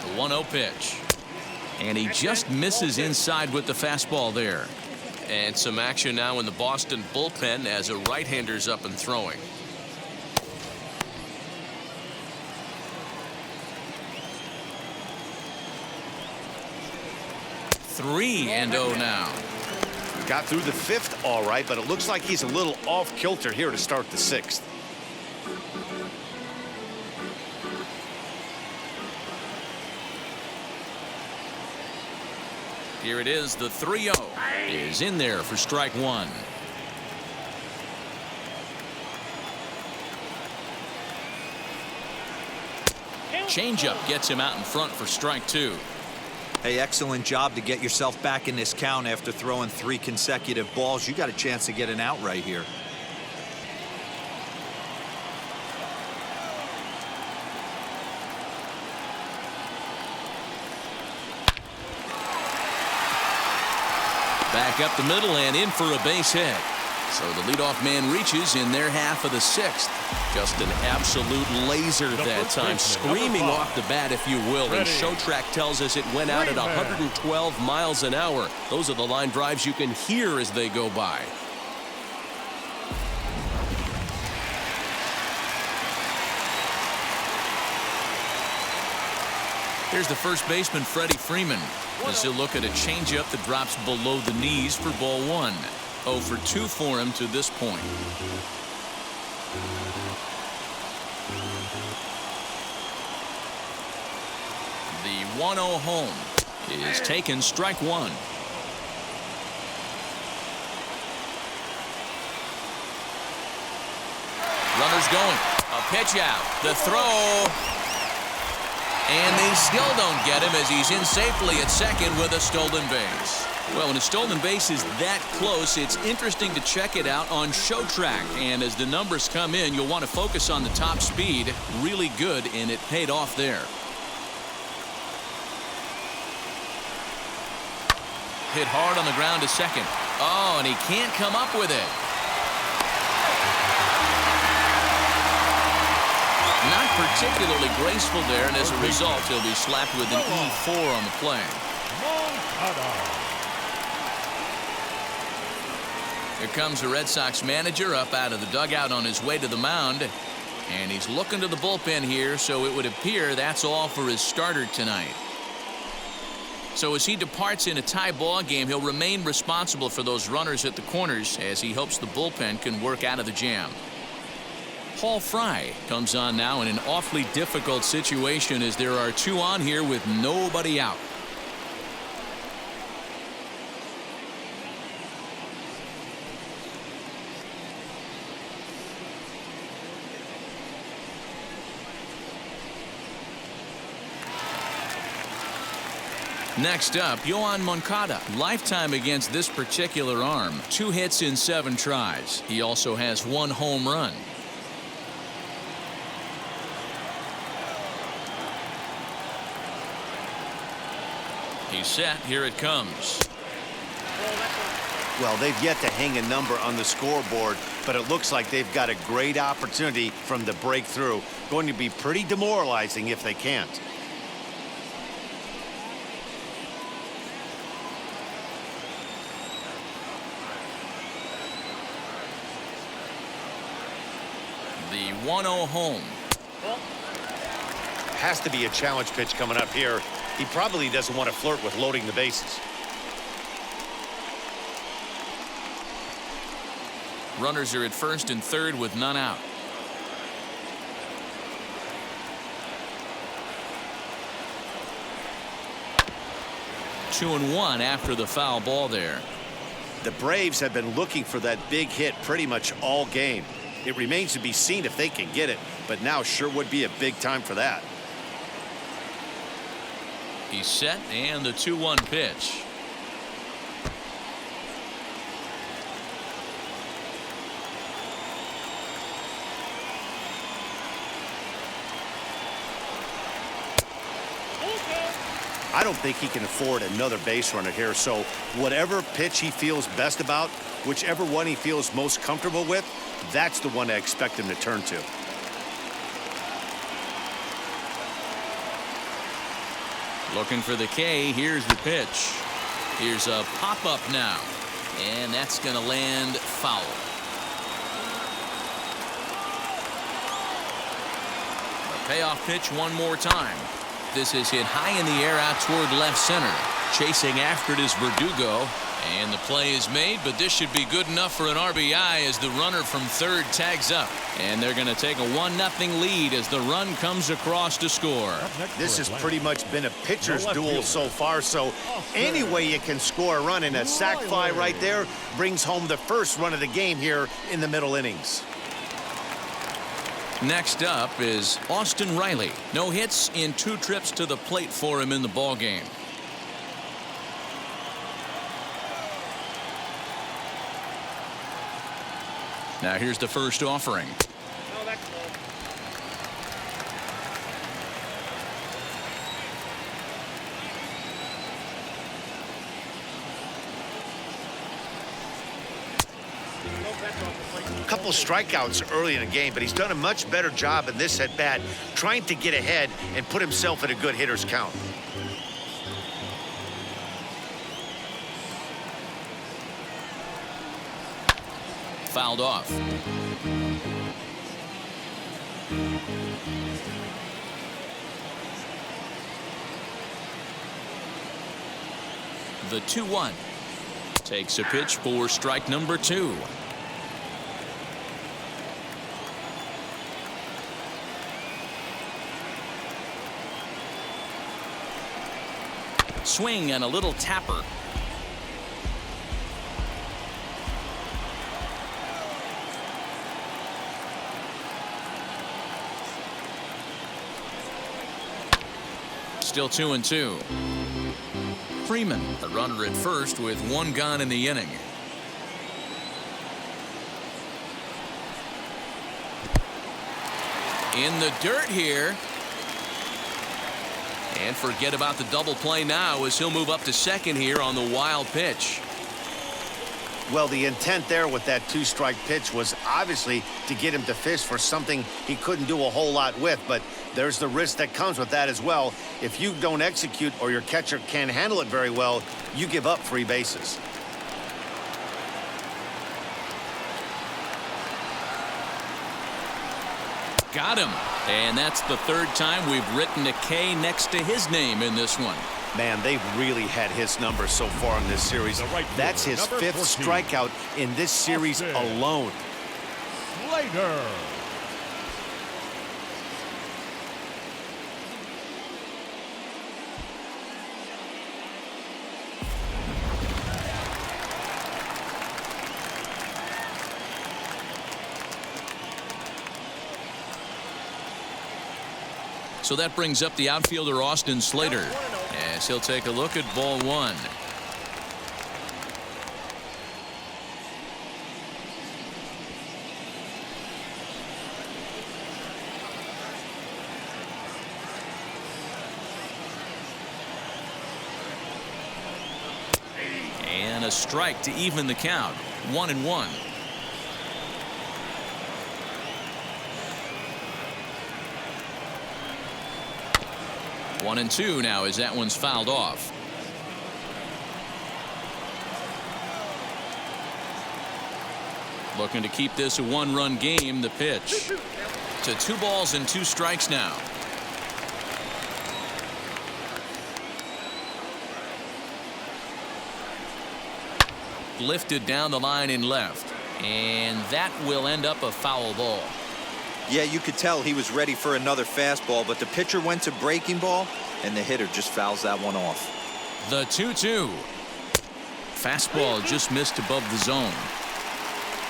The 1-0 pitch. And he just misses inside with the fastball there. And some action now in the Boston bullpen as a right-hander's up and throwing. Three and 0 now. Got through the 5th all right, but it looks like he's a little off kilter here to start the 6th. Here it is, the 3-0 is in there for strike one. Changeup gets him out in front for strike two. Hey, excellent job to get yourself back in this count after throwing 3 consecutive balls. You got a chance to get an out right here. Back up the middle and in for a base hit. So the leadoff man reaches in their half of the 6th. Just an absolute laser that time, screaming off the bat, if you will. And Showtrack tells us it went out at 112 miles an hour. Those are the line drives you can hear as they go by. Here's the first baseman, Freddie Freeman, as he'll look at a changeup that drops below the knees for ball one. 0 for 2 for him to this point. The 1-0 home is taken, strike one. Runners going. A pitch out. The throw. And they still don't get him as he's in safely at second with a stolen base. Well, when a stolen base is that close, it's interesting to check it out on Showtrack. And as the numbers come in, you'll want to focus on the top speed. Really good, and it paid off there. Hit hard on the ground to second. Oh, and he can't come up with it. Not particularly graceful there, and as a result, he'll be slapped with an E4 on the play. Here comes the Red Sox manager up out of the dugout on his way to the mound, and he's looking to the bullpen here, so it would appear that's all for his starter tonight. So as he departs in a tie ball game, he'll remain responsible for those runners at the corners as he hopes the bullpen can work out of the jam. Paul Fry comes on now in an awfully difficult situation as there are 2 on here with nobody out. Next up, Yoan Moncada. Lifetime against this particular arm. 2 hits in 7 tries. He also has 1 home run. He's set. Here it comes. Well, they've yet to hang a number on the scoreboard, but it looks like they've got a great opportunity from the breakthrough. Going to be pretty demoralizing if they can't. The 1-0 home. Has to be a challenge pitch coming up here. He probably doesn't want to flirt with loading the bases. Runners are at first and third with none out. Two and one after the foul ball there. The Braves have been looking for that big hit pretty much all game. It remains to be seen if they can get it, but now sure would be a big time for that. He's set, and the 2-1 pitch. I don't think he can afford another base runner here, so whatever pitch he feels best about, whichever one he feels most comfortable with, that's the one I expect him to turn to. Looking for the K. Here's the pitch. Here's a pop-up now, and that's going to land foul. A payoff pitch one more time. This is hit high in the air out toward left center. Chasing after it is Verdugo, And the play is made, but this should be good enough for an RBI as the runner from third tags up. And they're going to take a 1-0 lead as the run comes across to score. This has pretty much been a pitcher's duel so far, so any way you can score a run, and a sac fly right there brings home the first run of the game here in the middle innings. Next up is Austin Riley. No hits in 2 trips to the plate for him in the ballgame. Now here's the first offering. No, that's low. A couple strikeouts early in the game, but he's done a much better job in this at bat, trying to get ahead and put himself in a good hitter's count. Fouled off. The 2-1 takes a pitch for strike number 2. Swing and a little tapper. Still 2-2. Freeman, the runner at first with 1 gone in the inning. In the dirt here. And forget about the double play now as he'll move up to second here on the wild pitch. Well, the intent there with that 2-strike pitch was obviously to get him to fish for something he couldn't do a whole lot with, but there's the risk that comes with that as well. If you don't execute or your catcher can't handle it very well, you give up free bases. Got him. And that's the 3rd time we've written a K next to his name in this one. Man, they've really had his number so far in this series. That's his 5th strikeout in this series alone. Slater. So that brings up the outfielder Austin Slater as he'll take a look at ball 1. And a strike to even the count. 1-1. 1-2 now as that one's fouled off. Looking to keep this a 1-run game. The pitch to 2 balls and 2 strikes now. Lifted down the line in left, and that will end up a foul ball. Yeah, you could tell he was ready for another fastball, but the pitcher went to breaking ball, and the hitter just fouls that one off. The 2-2. Fastball just missed above the zone.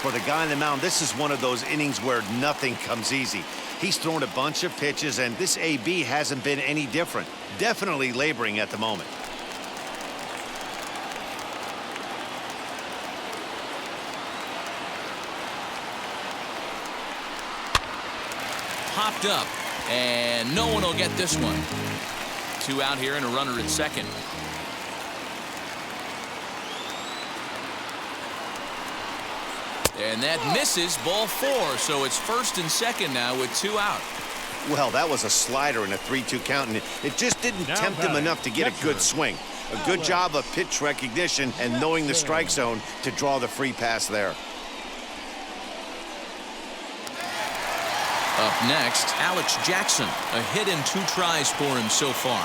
For the guy on the mound, this is one of those innings where nothing comes easy. He's thrown a bunch of pitches, and this AB hasn't been any different. Definitely laboring at the moment. Popped up, and no one will get this one. 2 out here and a runner at second. And that misses, ball 4, so it's first and second now with 2 out. Well, that was a slider in a 3-2 count, and it just didn't tempt him enough to get a good swing. A good job of pitch recognition and knowing the strike zone to draw the free pass there. Up next, Alex Jackson. A hit in 2 tries for him so far.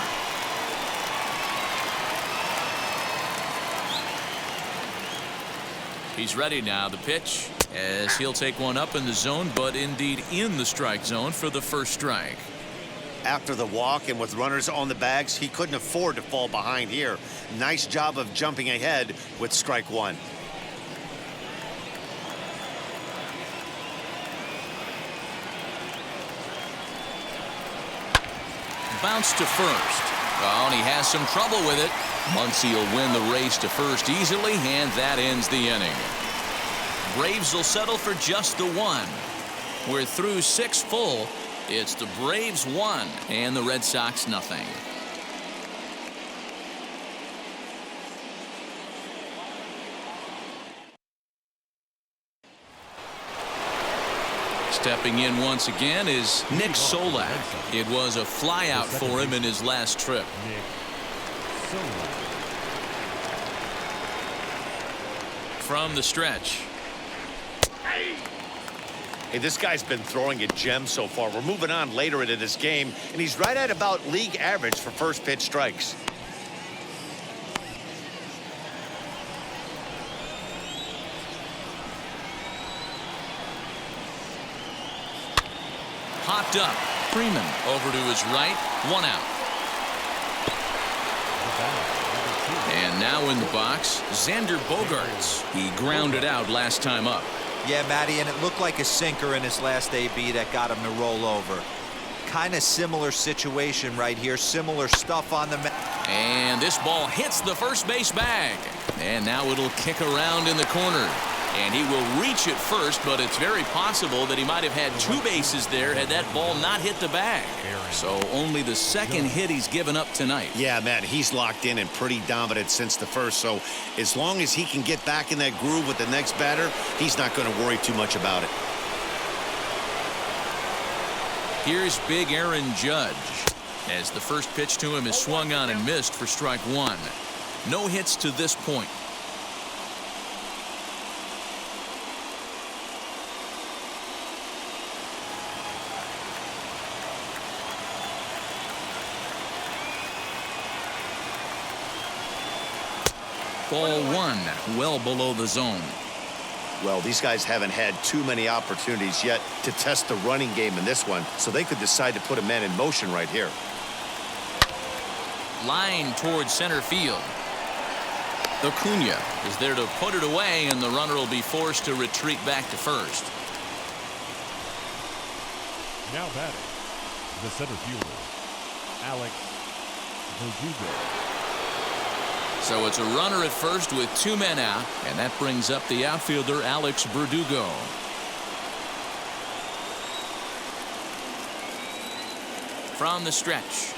He's ready now. The pitch, as he'll take one up in the zone, but indeed in the strike zone for the first strike. After the walk and with runners on the bags, he couldn't afford to fall behind here. Nice job of jumping ahead with strike one. Bounce to first. Oh, and he has some trouble with it. Muncy will win the race to first easily, and that ends the inning. Braves will settle for just the one. We're through 6 full. It's the Braves 1 and the Red Sox nothing. Stepping in once again is Nick Solak. It was a flyout for him in his last trip. Nick Solak. From the stretch. Hey, this guy's been throwing a gem so far. We're moving on later into this game, and he's right at about league average for first pitch strikes. Popped up. Freeman over to his right. 1 out. And now in the box, Xander Bogaerts. He grounded out last time up. Yeah, Matty, and it looked like a sinker in his last AB that got him to roll over. Kind of similar situation right here. Similar stuff on the And this ball hits the first base bag. And now it'll kick around in the corner. And he will reach it first, but it's very possible that he might have had 2 bases there had that ball not hit the bag. So only the second hit he's given up tonight. Yeah, Matt, he's locked in and pretty dominant since the first. So as long as he can get back in that groove with the next batter, he's not going to worry too much about it. Here's big Aaron Judge, as the first pitch to him is swung on and missed for strike 1. No hits to this point. Ball 1, well below the zone. Well, these guys haven't had too many opportunities yet to test the running game in this one, so they could decide to put a man in motion right here. Line towards center field. Acuna is there to put it away, and the runner will be forced to retreat back to first. Now batting, the center fielder, Alex Verdugo. So it's a runner at first with 2 men out, and that brings up the outfielder Alex Verdugo. From the stretch.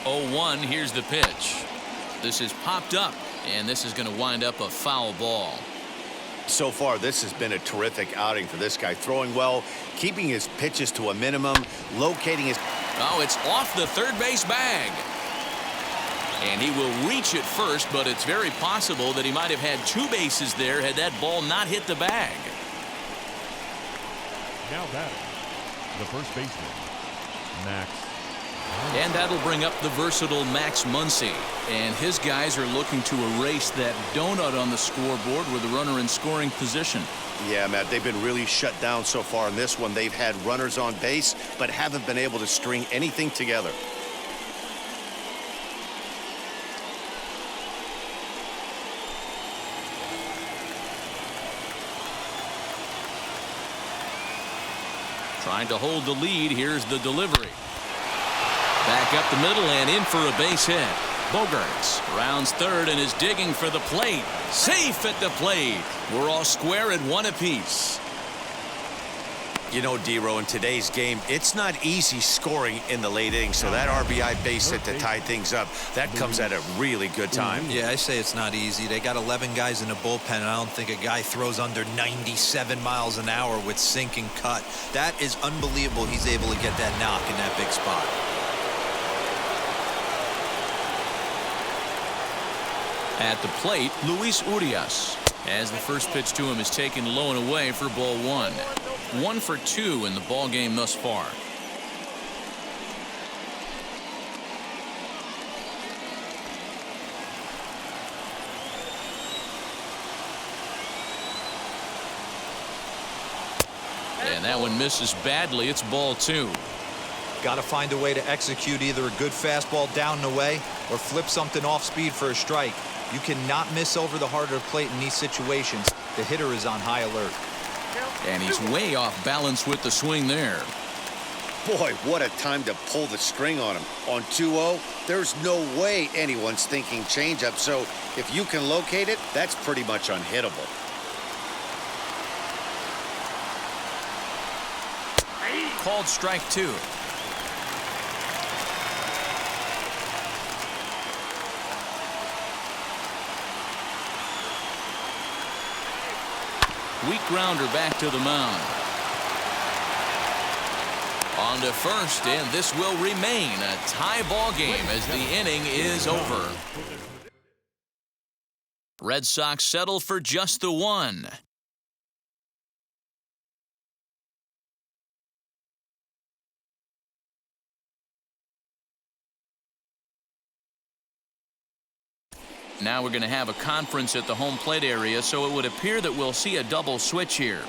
Oh, 1, here's the pitch. This is popped up, and this is going to wind up a foul ball. So far, this has been a terrific outing for this guy. Throwing well, keeping his pitches to a minimum, locating his... Oh, it's off the third base bag. And he will reach it first, but it's very possible that he might have had 2 bases there had that ball not hit the bag. Now batting, the first baseman, Max. And that'll bring up the versatile Max Muncy. And his guys are looking to erase that donut on the scoreboard with a runner in scoring position. Yeah, Matt, they've been really shut down so far in this one. They've had runners on base, but haven't been able to string anything together. Trying to hold the lead. Here's the delivery. Back up the middle and in for a base hit. Bogaerts rounds third and is digging for the plate. Safe at the plate. We're all square at 1 apiece. You know, D-Row, in today's game, it's not easy scoring in the late innings, so that RBI base hit to tie things up, that comes at a really good time. Yeah, I say it's not easy. They got 11 guys in the bullpen, and I don't think a guy throws under 97 miles an hour with sink and cut. That is unbelievable he's able to get that knock in that big spot. At the plate, Luis Urias, as the first pitch to him is taken low and away for ball 1. 1 for 2 in the ball game thus far. And that one misses badly. It's ball 2. Got to find a way to execute either a good fastball down and away or flip something off speed for a strike. You cannot miss over the heart of the plate in these situations. The hitter is on high alert. And he's way off balance with the swing there. Boy, what a time to pull the string on him. On 2-0, there's no way anyone's thinking changeup. So if you can locate it, that's pretty much unhittable. Called strike 2. Weak grounder back to the mound. On to first, and this will remain a tie ball game as the inning is over. Red Sox settle for just the one. Now we're going to have a conference at the home plate area, so it would appear that we'll see a double switch here.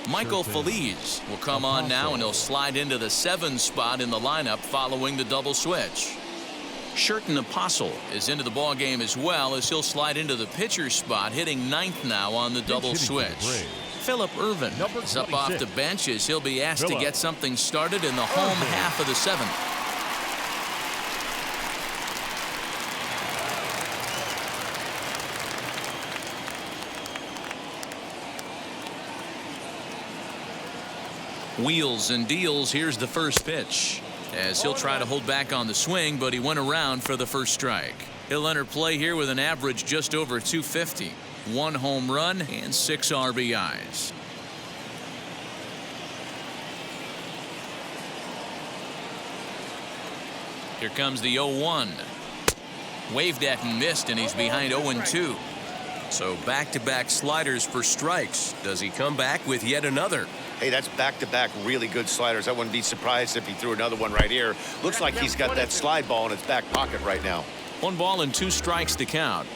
Michael Feliz will come on now, and he'll slide into the 7 spot in the lineup following the double switch. Sherten Apostle is into the ball game as well, as he'll slide into the pitcher spot, hitting 9th now on the double switch. Philip Irvin is up off the bench as he'll be asked to get something started in the home half of the 7th. Wheels and deals. Here's the first pitch, as he'll try to hold back on the swing, but he went around for the first strike. He'll enter play here with an average just over 250, 1 home run and 6 RBIs. Here comes the 0-1. Waved at and missed, and he's behind 0-2. So back-to-back sliders for strikes. Does he come back with yet another? Hey, that's back-to-back really good sliders. I wouldn't be surprised if he threw another one right here. Looks like he's got that slide ball in his back pocket right now. 1 ball and 2 strikes to count.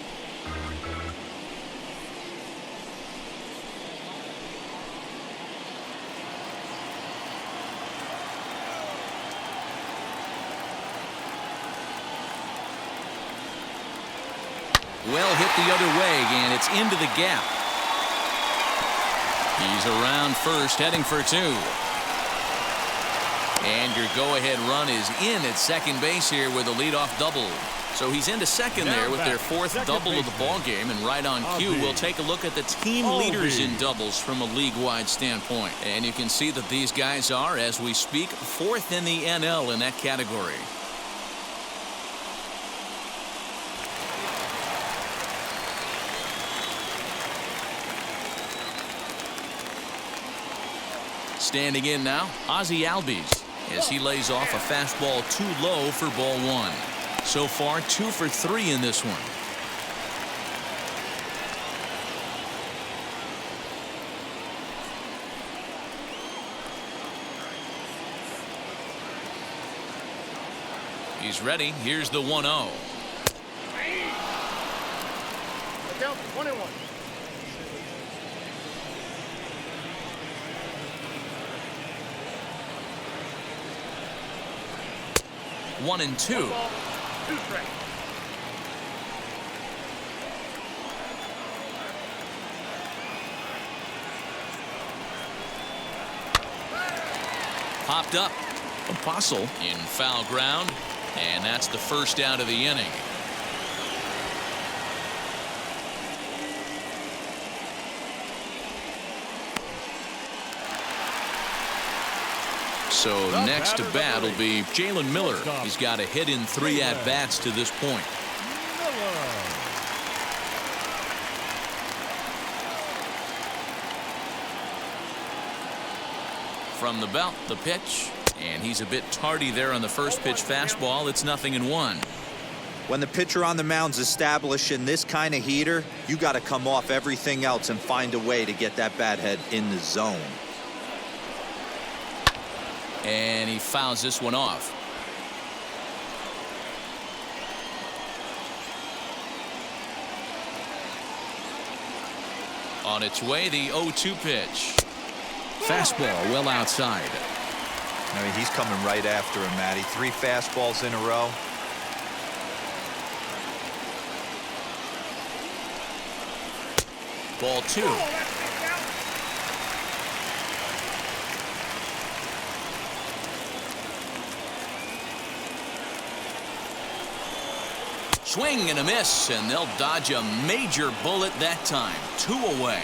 Well hit the other way, and it's into the gap. He's around first, heading for 2. And your go-ahead run is in at second base here with a leadoff double. So he's into second there with their 4th double of the ball game, and right on cue, we'll take a look at the team leaders in doubles from a league-wide standpoint. And you can see that these guys are, as we speak, 4th in the NL in that category. Standing in now, Ozzie Albies, as he lays off a fastball too low for ball 1. So far, 2 for 3 in this one. He's ready. Here's the 1-0. Down 1-1. 1-2. 2 strikes. Popped up. Apostle in foul ground, and that's the first out of the inning. So next to bat will be Jalen Miller. He's got a hit in 3 at-bats to this point. From the belt, the pitch, and he's a bit tardy there on the first pitch fastball. It's 0-1. When the pitcher on the mound's establishing this kind of heater, you got to come off everything else and find a way to get that bat head in the zone. And he fouls this one off. On its way, the 0-2 pitch. Fastball well outside. I mean, he's coming right after him, Matty. 3 fastballs in a row. Ball 2. Swing and a miss, and they'll dodge a major bullet that time. 2 away.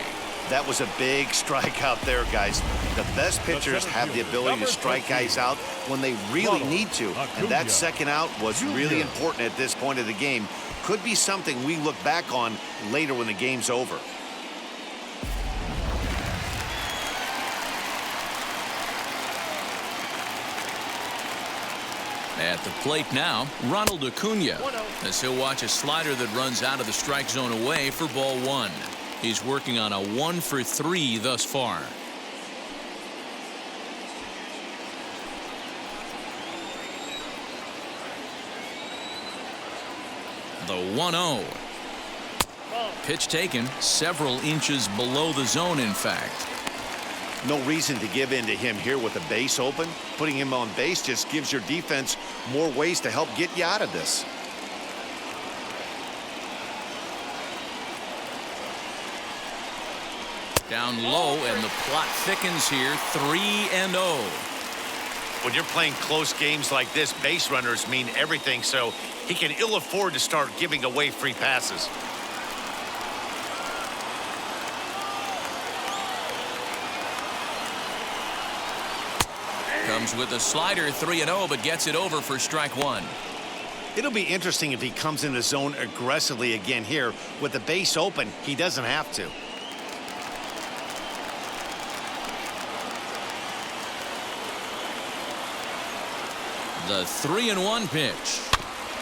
That was a big strikeout there, guys. The best pitchers have the ability to strike guys out when they really need to. And that second out was really important at this point of the game. Could be something we look back on later when the game's over. At the plate now, Ronald Acuna, as he'll watch a slider that runs out of the strike zone away for ball 1. He's working on a 1-for-3 thus far. The 1-0. Pitch taken several inches below the zone, in fact. No reason to give in to him here with a base open. Putting him on base just gives your defense more ways to help get you out of this. Down low, and the plot thickens here. 3-0. When you're playing close games like this, base runners mean everything, so he can ill afford to start giving away free passes. Comes with a slider, 3-0, but gets it over for strike 1. It'll be interesting if he comes in the zone aggressively again here. With the base open, he doesn't have to. The 3-1 pitch.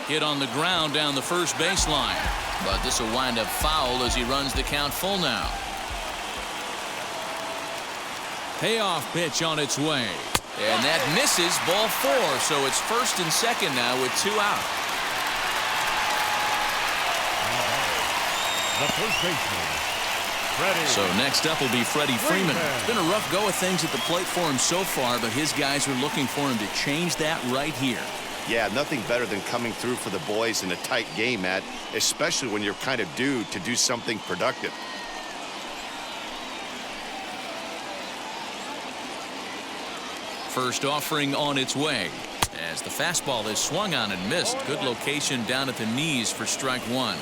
Hit on the ground down the first baseline. But this will wind up foul as he runs the count full now. Payoff pitch on its way. And that misses, ball 4. So it's first and second now with 2 out. The first baseman, Freddie. So next up will be Freddie Freeman. It's been a rough go of things at the plate for him so far, but his guys are looking for him to change that right here. Yeah, nothing better than coming through for the boys in a tight game, Matt, especially when you're kind of due to do something productive. First offering on its way as the fastball is swung on and missed. Good location down at the knees for strike 1.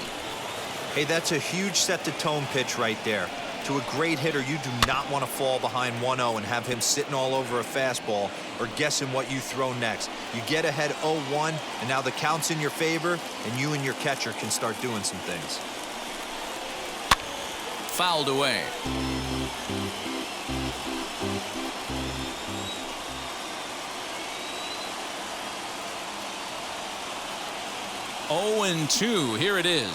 Hey, that's a huge set-the-tone pitch right there. To a great hitter, you do not want to fall behind 1-0 and have him sitting all over a fastball or guessing what you throw next. You get ahead 0-1, and now the count's in your favor, and you and your catcher can start doing some things. Fouled away. Oh, and 2. Here it is.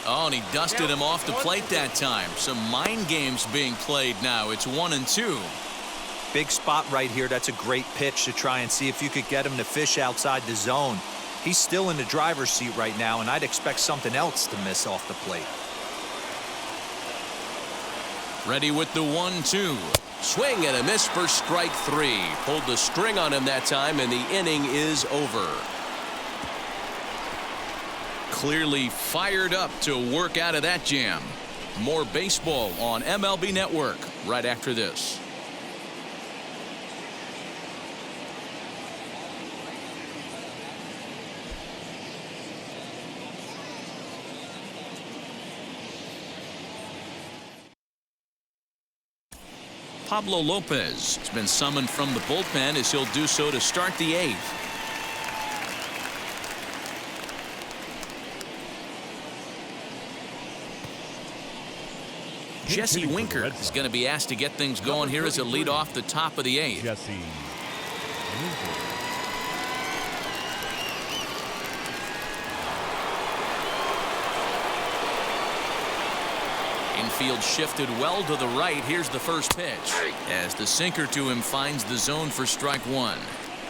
Oh, and he dusted him off the plate that time. Some mind games being played now. It's 1-2. Big spot right here. That's a great pitch to try and see if you could get him to fish outside the zone. He's still in the driver's seat right now, and I'd expect something else to miss off the plate. Ready with the 1-2. Swing and a miss for strike 3. Pulled the string on him that time, and the inning is over. Clearly fired up to work out of that jam. More baseball on MLB Network right after this. Pablo Lopez has been summoned from the bullpen as he'll do so to start the 8th. Jesse Winker is going to be asked to get things going here as a lead off the top of the 8th. Jesse Winker. Infield shifted well to the right. Here's the first pitch as the sinker to him finds the zone for strike 1.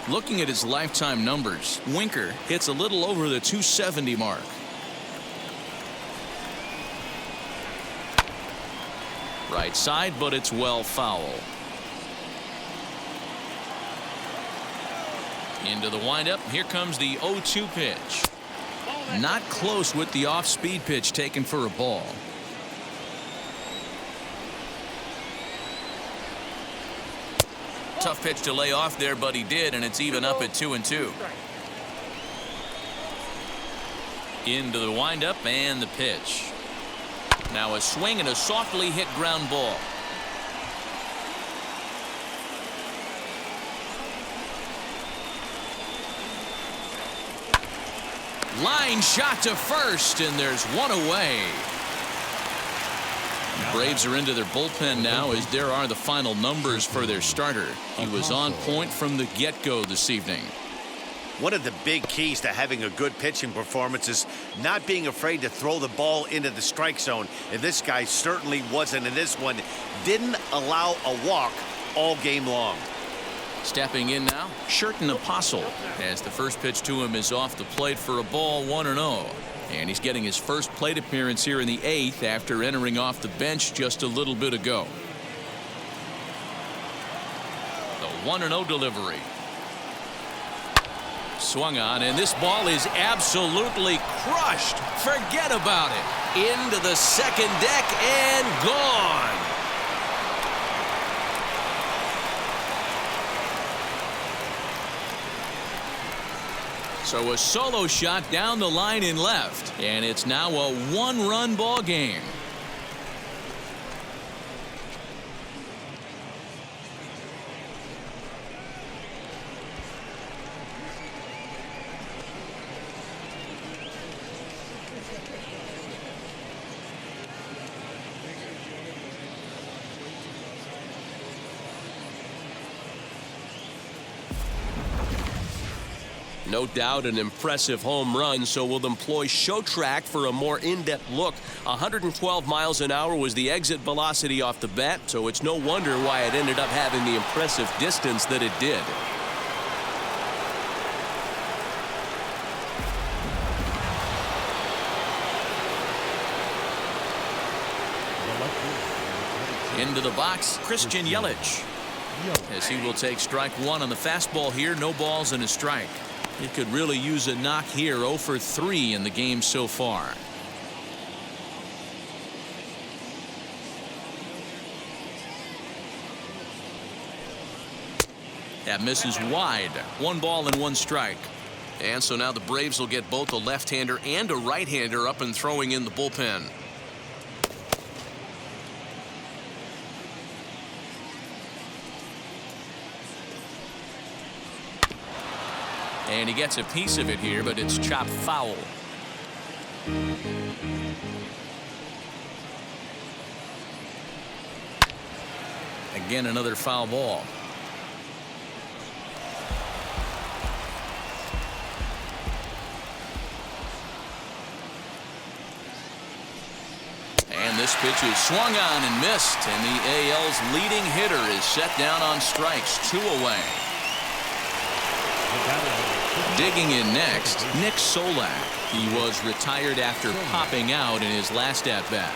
Looking at his lifetime numbers, Winker hits a little over the 270 mark. Right side, but it's well foul. Into the windup. Here comes the 0-2 pitch. Not close with the off-speed pitch taken for a ball. Tough pitch to lay off there, but he did, and it's even up at 2-2. Into the windup and the pitch. Now a swing and a softly hit ground ball. Line shot to first, and there's one away. Braves are into their bullpen now, as there are the final numbers for their starter. He was on point from the get-go this evening. One of the big keys to having a good pitching performance is not being afraid to throw the ball into the strike zone. And this guy certainly wasn't in this one. Didn't allow a walk all game long. Stepping in now, Sherten Apostle, as the first pitch to him is off the plate for a ball, 1-0. And he's getting his first plate appearance here in the 8th after entering off the bench just a little bit ago. The 1-0 delivery. Swung on, and this ball is absolutely crushed. Forget about it. Into the second deck and gone. So a solo shot down the line in left, and it's now a one-run ball game. No doubt an impressive home run, so we'll employ ShowTrack for a more in-depth look. 112 miles an hour was the exit velocity off the bat, so it's no wonder why it ended up having the impressive distance that it did. Into the box, Christian Yelich, as he will take strike one on the fastball here. No balls and a strike. He could really use a knock here. 0 for 3 in the game so far. That misses wide. 1 ball and 1 strike. And so now the Braves will get both a left-hander and a right-hander up and throwing in the bullpen. And he gets a piece of it here, but it's chopped foul. Again, another foul ball. And this pitch is swung on and missed, and the AL's leading hitter is set down on strikes. 2 away. Digging in next, Nick Solak. He was retired after popping out in his last at-bat.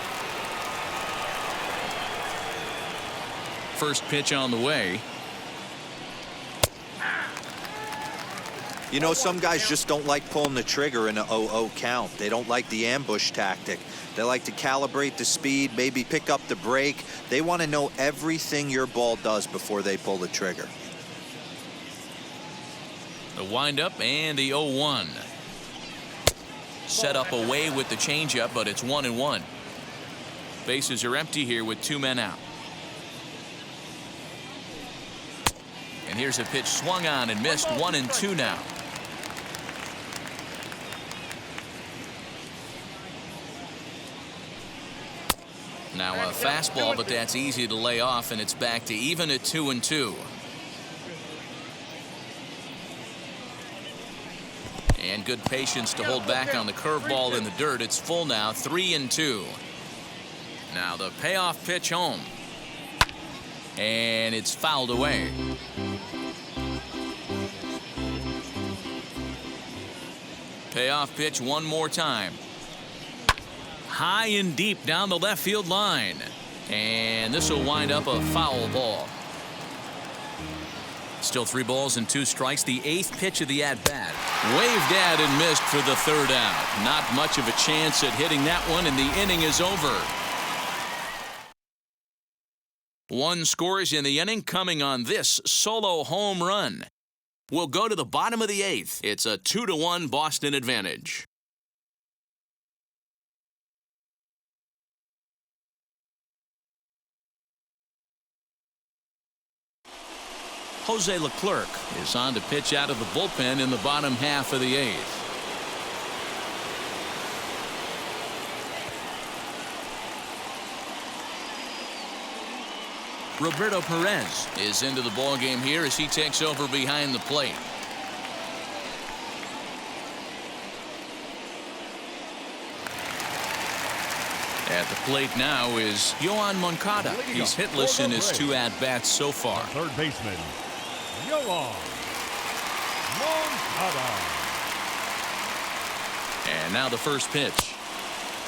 First pitch on the way. You know, some guys just don't like pulling the trigger in a 0-0 count. They don't like the ambush tactic. They like to calibrate the speed, maybe pick up the brake. They want to know everything your ball does before they pull the trigger. The windup and the 0-1. Set up away with the changeup, but it's 1-1. Bases are empty here with 2 men out. And here's a pitch swung on and missed. 1-2 now. Now a fastball, but that's easy to lay off, and it's back to even at 2-2. And good patience to hold back on the curveball in the dirt. It's full now, 3-2. Now the payoff pitch home. And it's fouled away. Payoff pitch one more time. High and deep down the left field line. And this will wind up a foul ball. Still 3 balls and 2 strikes. The 8th pitch of the at-bat. Waved at and missed for the 3rd out. Not much of a chance at hitting that one, and the inning is over. 1 scores in the inning coming on this solo home run. We'll go to the bottom of the 8th. It's a 2-1 Boston advantage. Jose Leclerc is on to pitch out of the bullpen in the bottom half of the 8th. Roberto Perez is into the ballgame here as he takes over behind the plate. At the plate now is Yoan Moncada. He's hitless in his 2 at-bats so far. Third baseman, Yoan Moncada. And now the first pitch.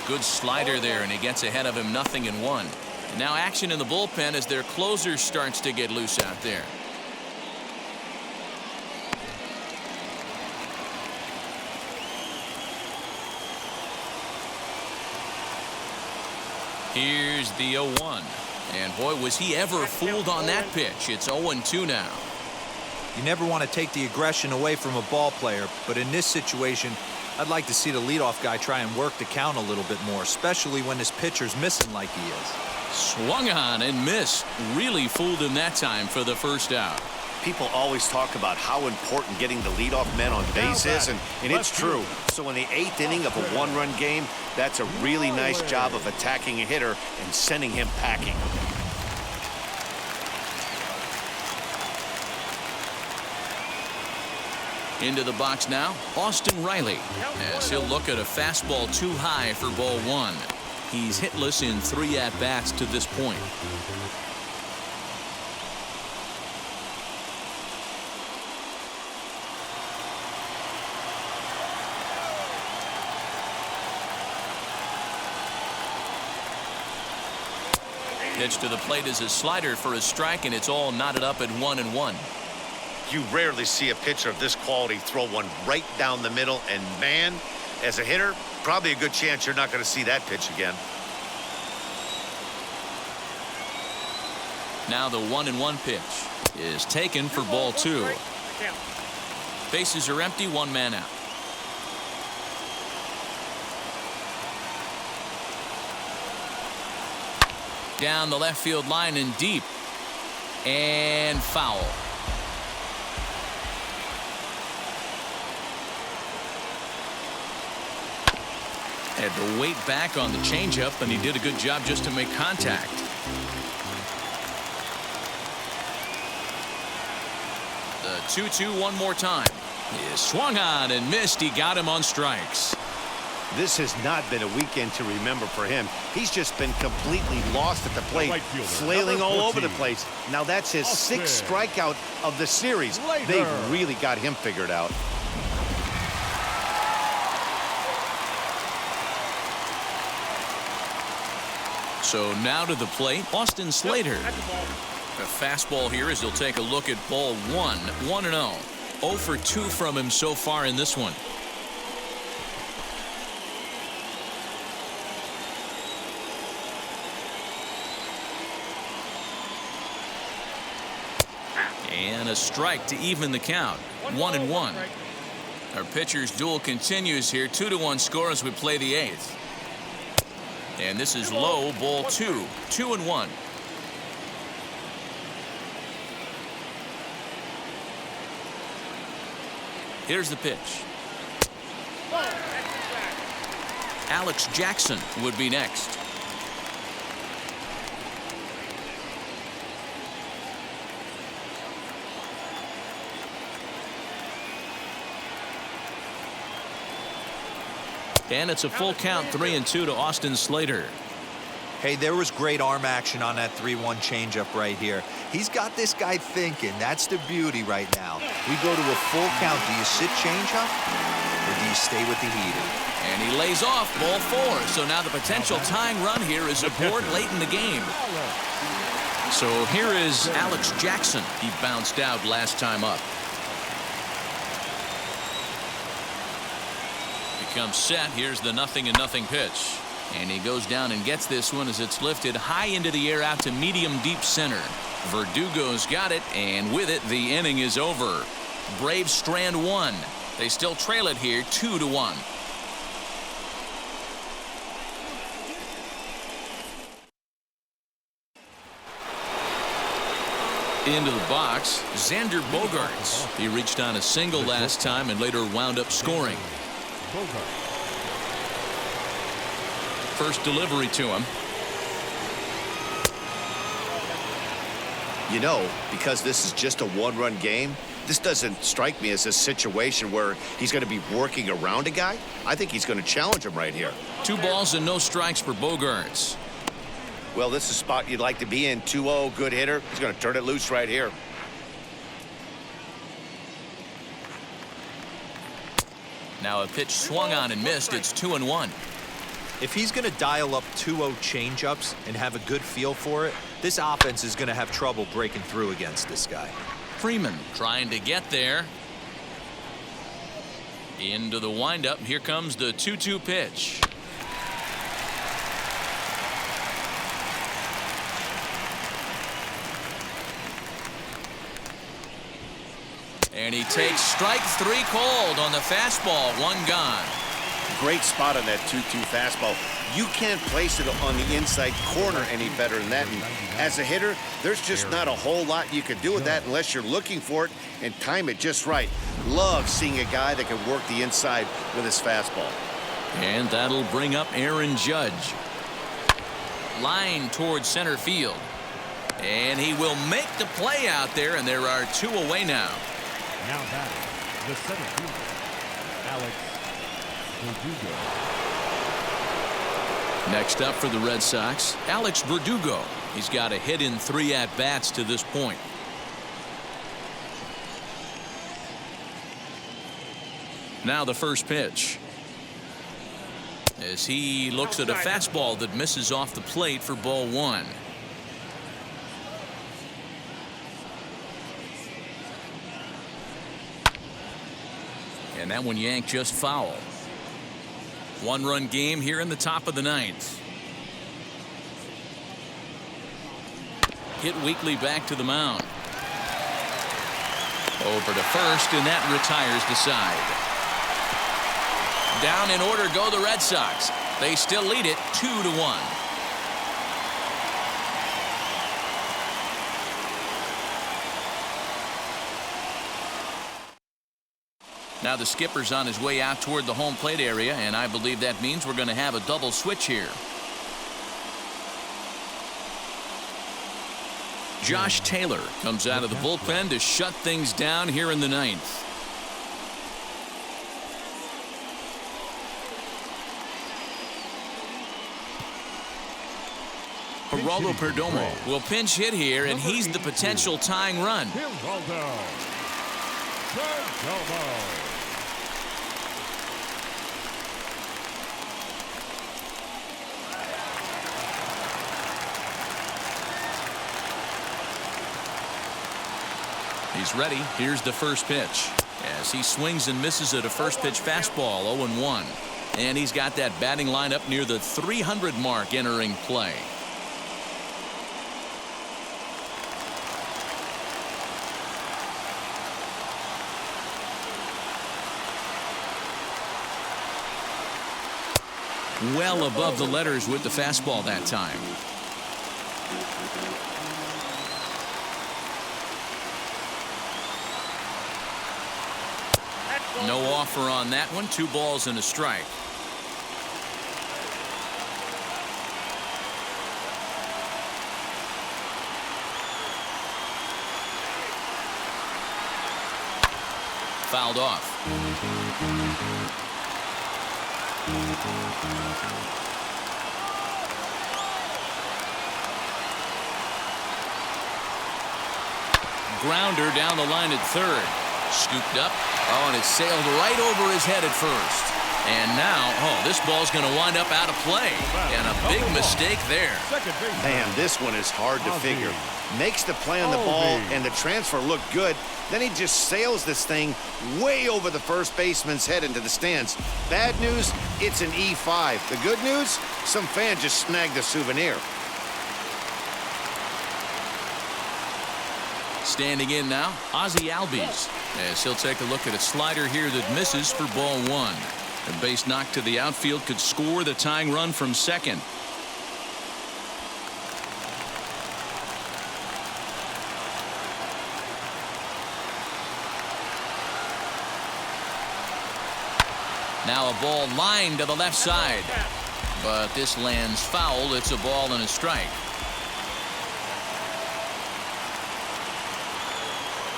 Good slider there, and he gets ahead of him 0-1. And now action in the bullpen as their closer starts to get loose out there. Here's the 0-1. And boy, was he ever fooled on that pitch. It's 0-2 now. You never want to take the aggression away from a ball player, but in this situation, I'd like to see the leadoff guy try and work the count a little bit more, especially when this pitcher's missing like he is. Swung on and missed. Really fooled him that time for the 1st out. People always talk about how important getting the leadoff man on base is, and it's true. So in the 8th inning of a 1-run game, that's a really nice job of attacking a hitter and sending him packing. Into the box now, Austin Riley, as he'll look at a fastball too high for ball 1. He's hitless in 3 at-bats to this point. Pitch to the plate is a slider for a strike, and it's all knotted up at 1-1. You rarely see a pitcher of this quality throw one right down the middle, and man, as a hitter, probably a good chance you're not going to see that pitch again. Now the 1-1 pitch is taken for ball 2. Bases are empty, 1 man out. Down the left field line and deep, and foul. Had to wait back on the changeup, and he did a good job just to make contact. The 2-2 one more time. He is swung on and missed. He got him on strikes. This has not been a weekend to remember for him. He's just been completely lost at the plate, right fielder, flailing number all over 14. the place. Now that's his 6th strikeout of the series. They've really got him figured out. So now to the plate, Austin Slater. A fastball here as he'll take a look at ball 1, 1-0. 0 for 2 from him so far in this one. And a strike to even the count. 1-1. Our pitcher's duel continues here. 2-1 score as we play the 8th. And this is low, ball 2. 2-1. Here's the pitch. Alex Jackson would be next. And it's a full count, 3-2 to Austin Slater. Hey, there was great arm action on that 3-1 changeup right here. He's got this guy thinking. That's the beauty right now. We go to a full count. Do you sit changeup? or do you stay with the heater? And he lays off ball 4. So now the potential tying run here is aboard late in the game. So here is Alex Jackson. He bounced out last time up. Becomes set. Here's the 0-0 pitch. And he goes down and gets this one as it's lifted high into the air out to medium deep center. Verdugo's got it, and with it the inning is over. Braves strand 1. They still trail it here 2-1. Into the box, Xander Bogaerts. He reached on a single last time and later wound up scoring. First delivery to him. You know, because this is just a one-run game, this doesn't strike me as a situation where he's going to be working around a guy. I think he's going to challenge him right here. 2 balls and no strikes for Bogaerts. Well, this is a spot you'd like to be in. 2-0, good hitter. He's going to turn it loose right here. Now a pitch swung on and missed. It's 2-1. If he's going to dial up 2-0 changeups and have a good feel for it, this offense is going to have trouble breaking through against this guy. Freeman trying to get there. Into the windup. Here comes the 2-2 pitch. And he takes strike 3 called on the fastball. 1 gone. Great spot on that 2-2 fastball. You can't place it on the inside corner any better than that. And as a hitter, there's just not a whole lot you can do with that unless you're looking for it and time it just right. Love seeing a guy that can work the inside with his fastball. And that'll bring up Aaron Judge. Line towards center field. And he will make the play out there, and there are 2 away now. Now back, the center fielder, Alex Verdugo. Next up for the Red Sox, Alex Verdugo. He's got a hit in 3 at-bats to this point. Now the first pitch. As he looks at a fastball that misses off the plate for ball 1. And that one yanked just foul. 1-run game here in the top of the 9th. Hit weakly back to the mound. Over to first, and that retires the side. Down in order go the Red Sox. They still lead it 2-1. Now the skipper's on his way out toward the home plate area, and I believe that means we're going to have a double switch here. Josh Taylor comes out of the bullpen to shut things down here in the 9th. Geraldo Perdomo will pinch hit here, and he's the potential tying run. Geraldo Perdomo. He's ready. Here's the first pitch. As he swings and misses at a first pitch fastball, 0-1. And he's got that batting lineup near the 300 mark entering play. Well above the letters with the fastball that time. No offer on that one. 2 balls and a strike. Fouled off. Grounder down the line at third. Scooped up. Oh, and it sailed right over his head at first. And now, this ball's going to wind up out of play. And a big mistake there. Man, this one is hard to figure. Makes the play on the ball, and the transfer looked good. Then he just sails this thing way over the first baseman's head into the stands. Bad news, it's an E5. The good news, some fan just snagged a souvenir. Standing in now, Ozzie Albies, as he'll take a look at a slider here that misses for ball one. A base knock to the outfield could score the tying run from second. Now a ball lined to the left side. But this lands foul. It's a ball and a strike.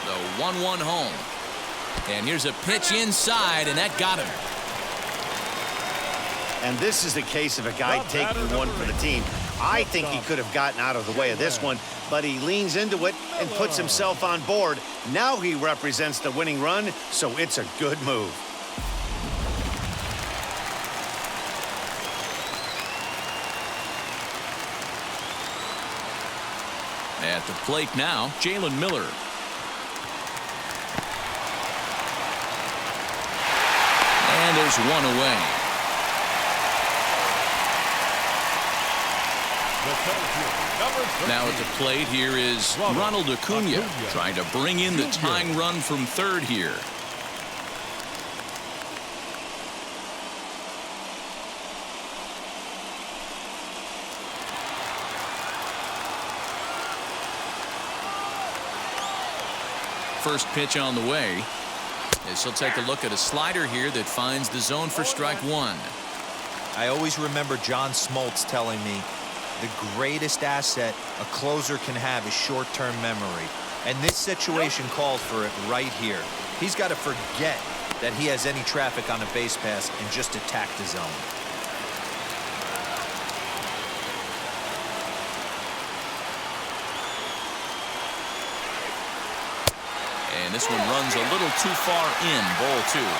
The 1-1 home. And here's a pitch inside, and that got him. And this is the case of a guy taking one for the team. I think he could have gotten out of the way of this one, but he leans into it and puts himself on board. Now he represents the winning run, so it's a good move. At the plate now, Jalen Miller. And there's one away. Now at the plate here is Ronald Acuna trying to bring in the tying run from third here. First pitch on the way, as he'll take a look at a slider here that finds the zone for strike one. I always remember John Smoltz telling me the greatest asset a closer can have is short-term memory. And this situation called for it right here. He's got to forget that he has any traffic on a base pass and just attack the zone. And this one runs a little too far in, ball two.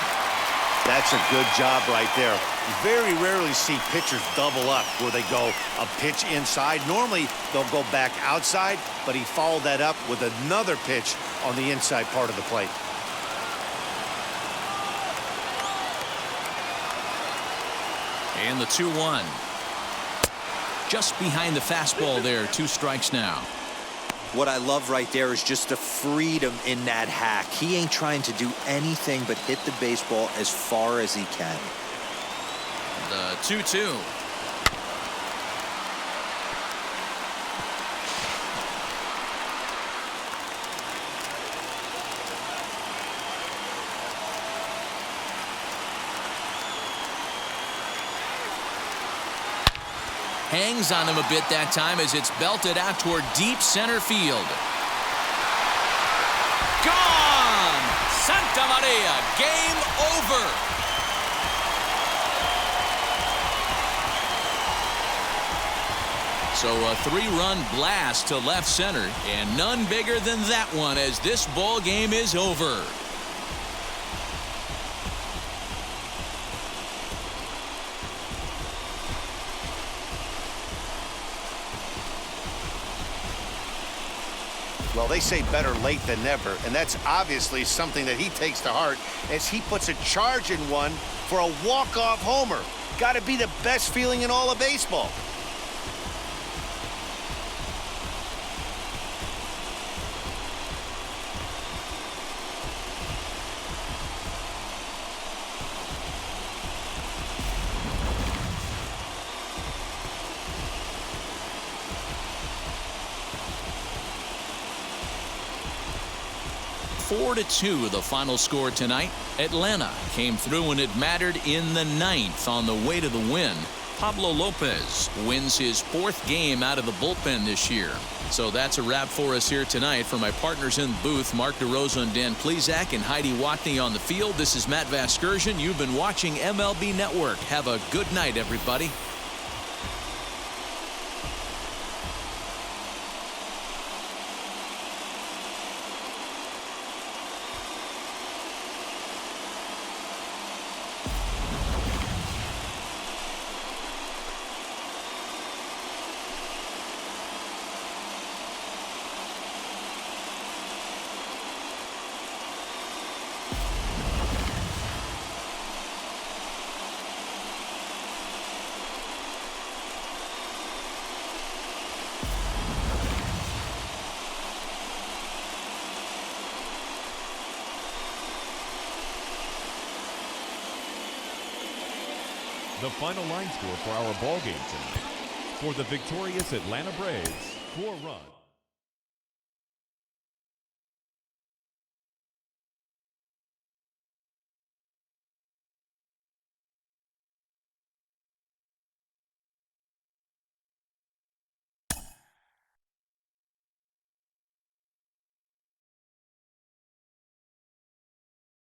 That's a good job right there. You very rarely see pitchers double up where they go a pitch inside. Normally, they'll go back outside, but he followed that up with another pitch on the inside part of the plate. And the 2-1. Just behind the fastball there, 2 strikes now. What I love right there is just the freedom in that hack. He ain't trying to do anything but hit the baseball as far as he can. The 2-2. Hangs on him a bit that time as it's belted out toward deep center field. Gone! Santa Maria, game over. So a 3-run blast to left center, and none bigger than that one as this ball game is over. Well, they say better late than never, and that's obviously something that he takes to heart as he puts a charge in one for a walk-off homer. Got to be the best feeling in all of baseball. Four to 2 the final score tonight. Atlanta came through when it mattered in the 9th on the way to the win. Pablo Lopez wins his 4th game out of the bullpen this year. So that's a wrap for us here tonight. For my partners in the booth, Mark DeRosa and Dan Plesac and Heidi Watney on the field, this is Matt Vasgersian. You've been watching MLB Network. Have a good night, everybody. The final line score for our ball game tonight. For the victorious Atlanta Braves, 4 runs.